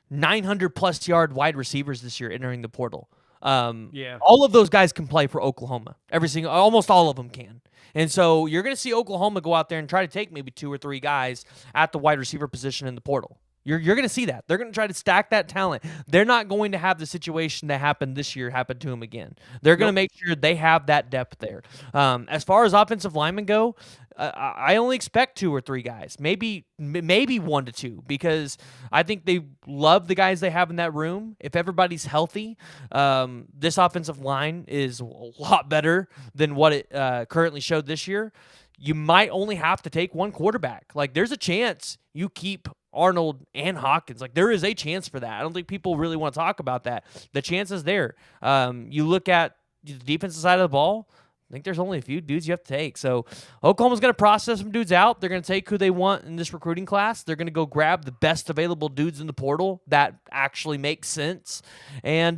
900-plus yard wide receivers this year entering the portal. All of those guys can play for Oklahoma. Almost all of them can. And so you're going to see Oklahoma go out there and try to take maybe 2 or 3 guys at the wide receiver position in the portal. You're going to see that. They're going to try to stack that talent. They're not going to have the situation that happened this year happen to them again. They're going to make sure they have that depth there. As far as offensive linemen go, I only expect 2 or 3 guys, maybe 1 to 2, because I think they love the guys they have in that room. If everybody's healthy, this offensive line is a lot better than what it currently showed this year. You might only have to take 1 quarterback. Like, there's a chance you keep Arnold and Hawkins. Like, there is a chance for that. I don't think people really want to talk about that. The chance is there. You look at the defensive side of the ball, I think there's only a few dudes you have to take. So Oklahoma's going to process some dudes out. They're going to take who they want in this recruiting class. They're going to go grab the best available dudes in the portal that actually makes sense. And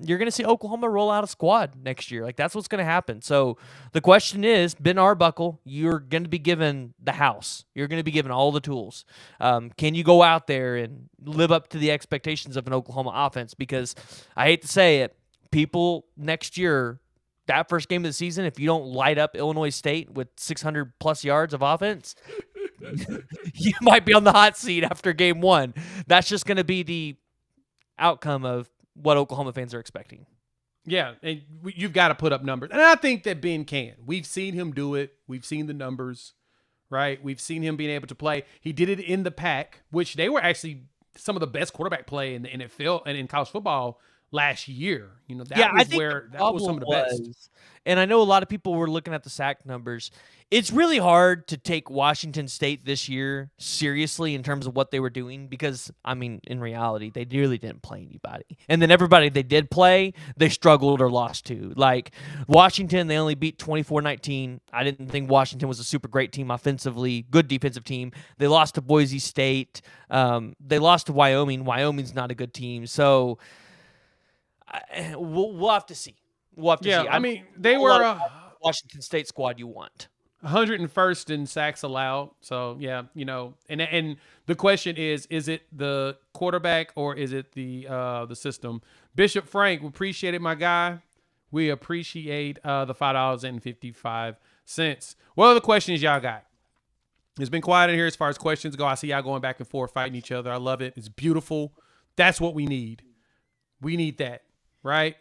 you're going to see Oklahoma roll out a squad next year. Like, that's what's going to happen. So the question is, Ben Arbuckle, you're going to be given the house. You're going to be given all the tools. Can you go out there and live up to the expectations of an Oklahoma offense? Because I hate to say it, people next year, that first game of the season, if you don't light up Illinois State with 600-plus yards of offense, you might be on the hot seat after game 1. That's just going to be the outcome of what Oklahoma fans are expecting. Yeah, and you've got to put up numbers. And I think that Ben can. We've seen him do it. We've seen the numbers, right? We've seen him being able to play. He did it in the Pac, which they were actually some of the best quarterback play in the NFL and in college football last year. You know, that I was think where the that was some of the best. was, and I know a lot of people were looking at the sack numbers. It's really hard to take Washington State this year seriously in terms of what they were doing because, I mean, in reality, they really didn't play anybody. And then everybody they did play, they struggled or lost to. Like Washington, they only beat 24-19. I didn't think Washington was a super great team offensively, good defensive team. They lost to Boise State. They lost to Wyoming. Wyoming's not a good team. So we'll have to see. We'll have to see. I mean, they were Washington State squad you want. 101st in sacks allowed. So yeah, you know, and the question is it the quarterback or is it the system? Bishop Frank, we appreciate it, my guy. We appreciate the $5.55. What other questions y'all got? It's been quiet in here as far as questions go. I see y'all going back and forth, fighting each other. I love it. It's beautiful. That's what we need. We need that, right?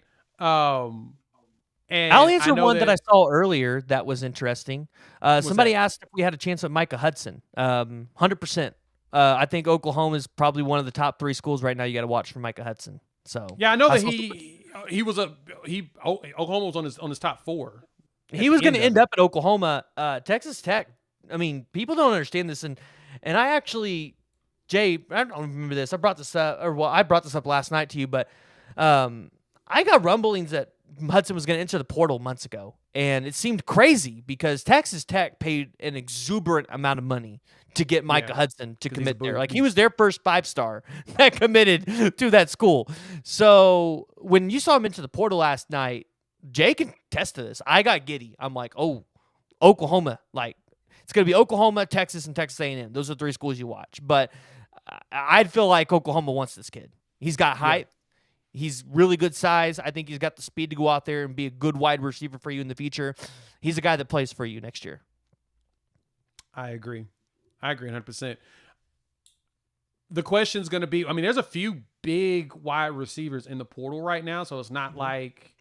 And I'll answer one that I saw earlier that was interesting. Somebody that? asked if we had a chance with Micah Hudson. 100%. I think Oklahoma is probably one of the top 3 schools right now you got to watch for Micah Hudson. So yeah, I know that Oklahoma was on his top 4. He was going to end up at Oklahoma. Texas Tech. I mean, people don't understand this, and I actually, Jay, I don't remember this. I brought this up last night to you, but I got rumblings that Hudson was going to enter the portal months ago, and it seemed crazy because Texas Tech paid an exuberant amount of money to get Micah Hudson to commit there. Like, he was their first 5-star that committed to that school. So when you saw him into the portal last night, Jay can attest to this. I got giddy. I'm like, oh, Oklahoma. Like, it's going to be Oklahoma, Texas, and Texas A&M. Those are 3 schools you watch. But I'd feel like Oklahoma wants this kid. He's got height. Yeah. He's really good size. I think he's got the speed to go out there and be a good wide receiver for you in the future. He's a guy that plays for you next year. I agree 100%. The question's going to be, I mean, there's a few big wide receivers in the portal right now, so it's not like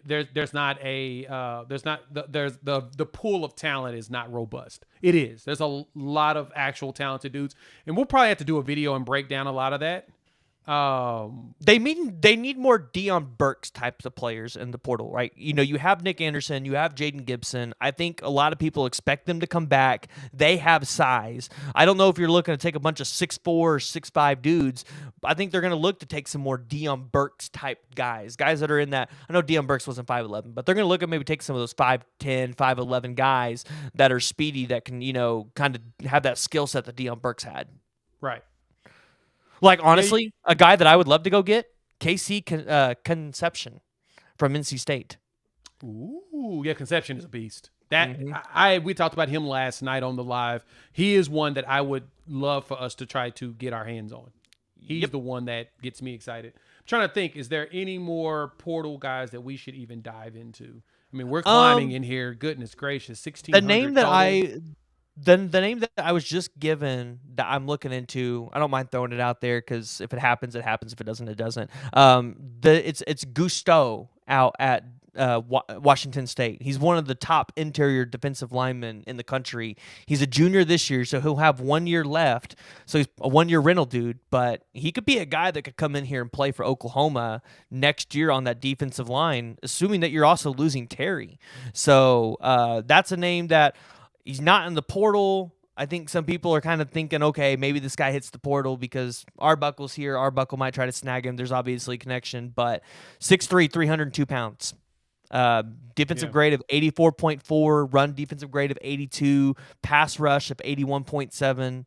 there's the pool of talent is not robust. It is. There's a lot of actual talented dudes, and we'll probably have to do a video and break down a lot of that. They need more Deion Burks types of players in the portal, right? You know, you have Nick Anderson, you have Jaden Gibson. I think a lot of people expect them to come back. They have size. I don't know if you're looking to take a bunch of 6'4" or 6'5" dudes. I think they're going to look to take some more Deion Burks type guys that are in that. I know Deion Burks wasn't 5'11", but they're going to look at maybe take some of those 5'10", 5'11" guys that are speedy that can, you know, kind of have that skill set that Deion Burks had. Right. Like, honestly, a guy that I would love to go get, KC Conception from NC State. Ooh, yeah, Conception is a beast. That we talked about him last night on the live. He is one that I would love for us to try to get our hands on. He's the one that gets me excited. I'm trying to think, is there any more portal guys that we should even dive into? I mean, we're climbing in here. Goodness gracious, 1,600. The name that The name that I was just given that I'm looking into, I don't mind throwing it out there because if it happens, it happens. If it doesn't, it doesn't. It's Gusto out at Washington State. He's one of the top interior defensive linemen in the country. He's a junior this year, so he'll have 1 year left. So he's a 1 year rental dude, but he could be a guy that could come in here and play for Oklahoma next year on that defensive line, assuming that you're also losing Terry. So that's a name that he's not in the portal. I think some people are kind of thinking, okay, maybe this guy hits the portal because Arbuckle's here. Arbuckle might try to snag him. There's obviously a connection, but 6'3", 302 pounds. Defensive grade of 84.4, run defensive grade of 82, pass rush of 81.7,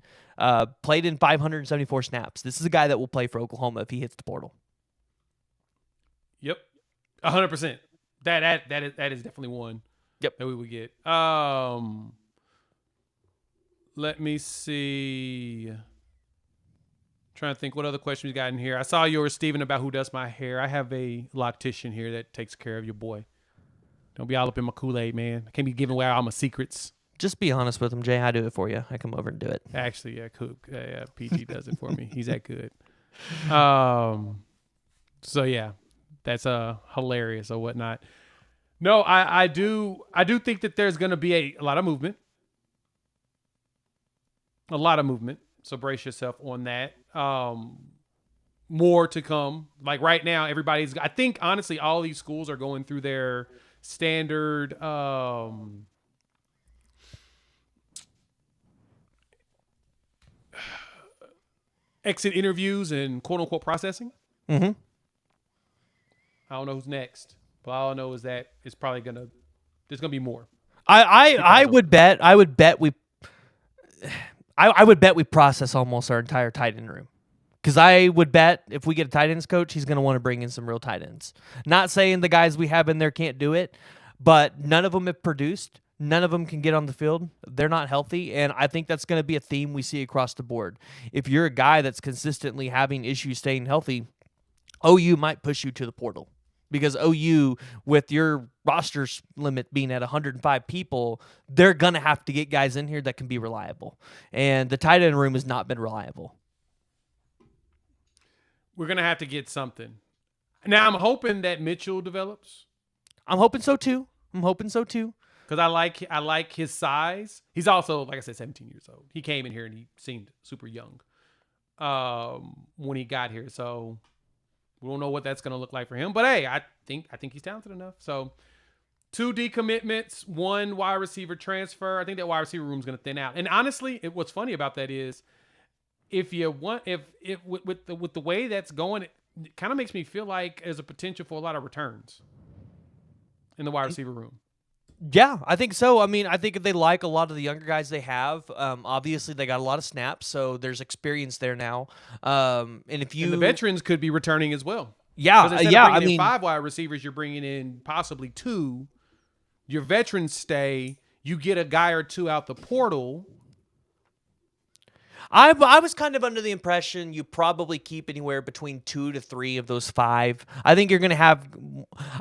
played in 574 snaps. This is a guy that will play for Oklahoma if he hits the portal. Yep, 100%. That is definitely one. Yep, that we would get. Let me see. Trying to think what other questions we got in here. I saw yours, Steven, about who does my hair. I have a loctician here that takes care of your boy. Don't be all up in my Kool-Aid, man. I can't be giving away all my secrets. Just be honest with him, Jay. I do it for you. I come over and do it. Actually, yeah, cool. Yeah, PG does it for me. He's that good. So yeah, that's hilarious or whatnot. No, I do think that there's going to be a lot of movement. A lot of movement. So brace yourself on that. more to come. Like right now, I think honestly, all these schools are going through their standard exit interviews and quote unquote processing. Mm-hmm. I don't know who's next, but all I know is that there's gonna be more. I would bet we process almost our entire tight end room. Because I would bet if we get a tight ends coach, he's going to want to bring in some real tight ends. Not saying the guys we have in there can't do it, but none of them have produced. None of them can get on the field. They're not healthy, and I think that's going to be a theme we see across the board. If you're a guy that's consistently having issues staying healthy, OU might push you to the portal. Because OU, with your roster limit being at 105 people, they're going to have to get guys in here that can be reliable. And the tight end room has not been reliable. We're going to have to get something. Now, I'm hoping that Mitchell develops. I'm hoping so, too. Because I like his size. He's also, like I said, 17 years old. He came in here and he seemed super young when he got here. So we don't know what that's going to look like for him. But, hey, I think he's talented enough. So 2 decommitments, 1 wide receiver transfer. I think that wide receiver room is going to thin out. And honestly, what's funny about that is if with the way that's going, it kind of makes me feel like there's a potential for a lot of returns in the wide receiver room. Yeah, I think so. I mean, I think if they like a lot of the younger guys they have, obviously they got a lot of snaps, so there's experience there now. And the veterans could be returning as well. Yeah, I mean, 5 wide receivers, you're bringing in possibly 2. Your veterans stay. You get a guy or 2 out the portal. I was kind of under the impression you probably keep anywhere between 2 to 3 of those 5. I think you're going to have.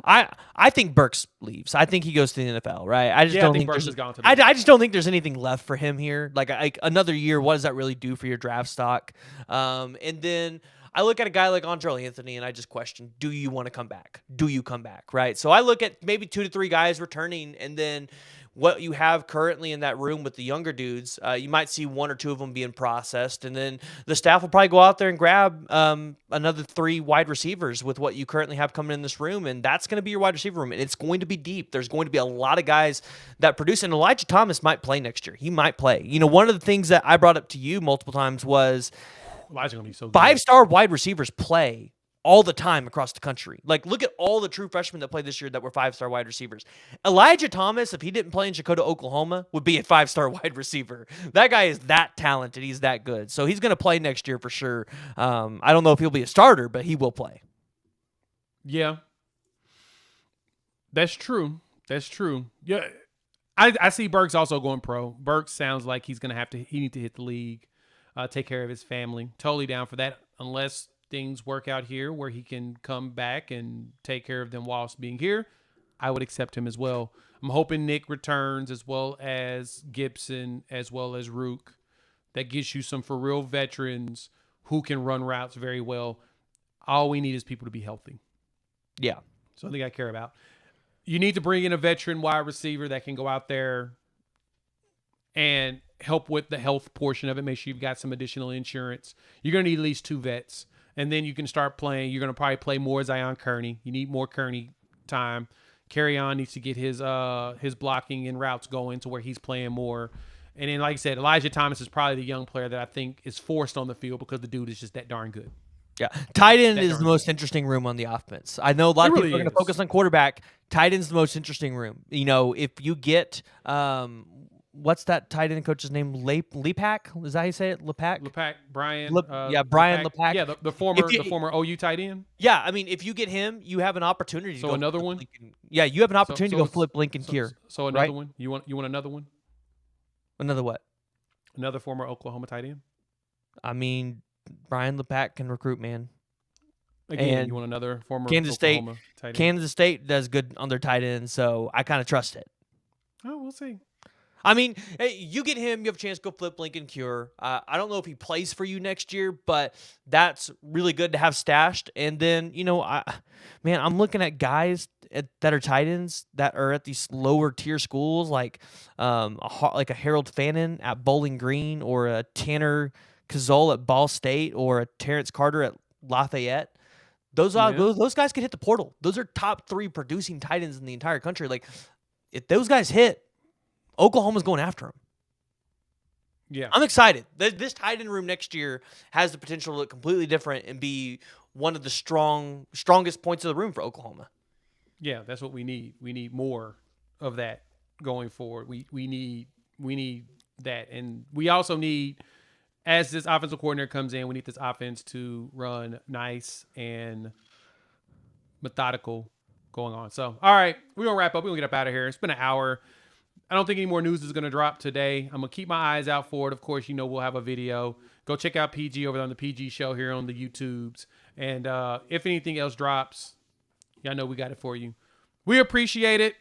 I think Burks leaves. I think he goes to the NFL. Right? I think Burks has gone to. I just don't think there's anything left for him here. Like another year, what does that really do for your draft stock? And then I look at a guy like Andrell Anthony, and I just question: do you want to come back? Do you come back? Right? So I look at maybe 2 to 3 guys returning, and then what you have currently in that room with the younger dudes, you might see 1 or 2 of them being processed, and then the staff will probably go out there and grab another 3 wide receivers with what you currently have coming in this room, and that's going to be your wide receiver room, and it's going to be deep. There's going to be a lot of guys that produce, and Elijah Thomas might play next year. He might play. You know, one of the things that I brought up to you multiple times was Elijah's going to be so good. 5-star wide receivers play all the time across the country. Like, look at all the true freshmen that played this year that were 5-star wide receivers. Elijah Thomas, if he didn't play in Chakota, Oklahoma, would be a 5-star wide receiver. That guy is that talented. He's that good. So he's going to play next year for sure. I don't know if he'll be a starter, but he will play. Yeah. That's true. Yeah. I see Burks also going pro. Burks sounds like he need to hit the league, take care of his family. Totally down for that, unless things work out here where he can come back and take care of them whilst being here. I would accept him as well. I'm hoping Nick returns, as well as Gibson, as well as Rook. That gives you some for real veterans who can run routes very well. All we need is people to be healthy. Yeah. Something I care about. You need to bring in a veteran wide receiver that can go out there and help with the health portion of it. Make sure you've got some additional insurance. You're going to need at least 2 vets. And then you can start playing. You're going to probably play more Zion Kearney. You need more Kearney time. Carry-On needs to get his blocking and routes going to where he's playing more. And then, like I said, Elijah Thomas is probably the young player that I think is forced on the field because the dude is just that darn good. Yeah. Tight end is the most interesting room on the offense. I know a lot of people are going to focus on quarterback. Tight end's the most interesting room. You know, if you get what's that tight end coach's name? Lepak? Is that how you say it? Lepak? Brian. Brian Lepak. Yeah, the former OU tight end. Yeah, I mean, if you get him, you have an opportunity to go another one? Yeah, you have an opportunity to go flip Lincoln Kier. So another one? You want another one? Another what? Another former Oklahoma tight end? I mean, Brian Lepak can recruit, man. Again, and you want another former Kansas Oklahoma State, tight end? Kansas State does good on their tight end, so I kind of trust it. Oh, we'll see. I mean, hey, you get him, you have a chance to go flip Lincoln Cure. I don't know if he plays for you next year, but that's really good to have stashed. And then, you know, I'm looking at guys that are tight ends that are at these lower tier schools, like a Harold Fannin at Bowling Green, or a Tanner Kazol at Ball State, or a Terrence Carter at Lafayette. Those guys could hit the portal. Those are top 3 producing tight ends in the entire country. Like, if those guys hit, Oklahoma's going after them. Yeah. I'm excited. This tight end room next year has the potential to look completely different and be one of the strongest points of the room for Oklahoma. Yeah, that's what we need. We need more of that going forward. We need that. And we also need, as this offensive coordinator comes in, we need this offense to run nice and methodical going on. So, all right, we're going to wrap up. We're going to get up out of here. It's been an hour. I don't think any more news is going to drop today. I'm going to keep my eyes out for it. Of course, we'll have a video. Go check out PG over there on the PG show here on the YouTubes. And if anything else drops, y'all know we got it for you. We appreciate it.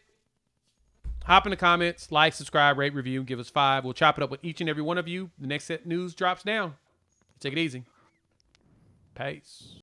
Hop in the comments, like, subscribe, rate, review, give us 5. We'll chop it up with each and every one of you. The next set news drops down. Take it easy. Peace.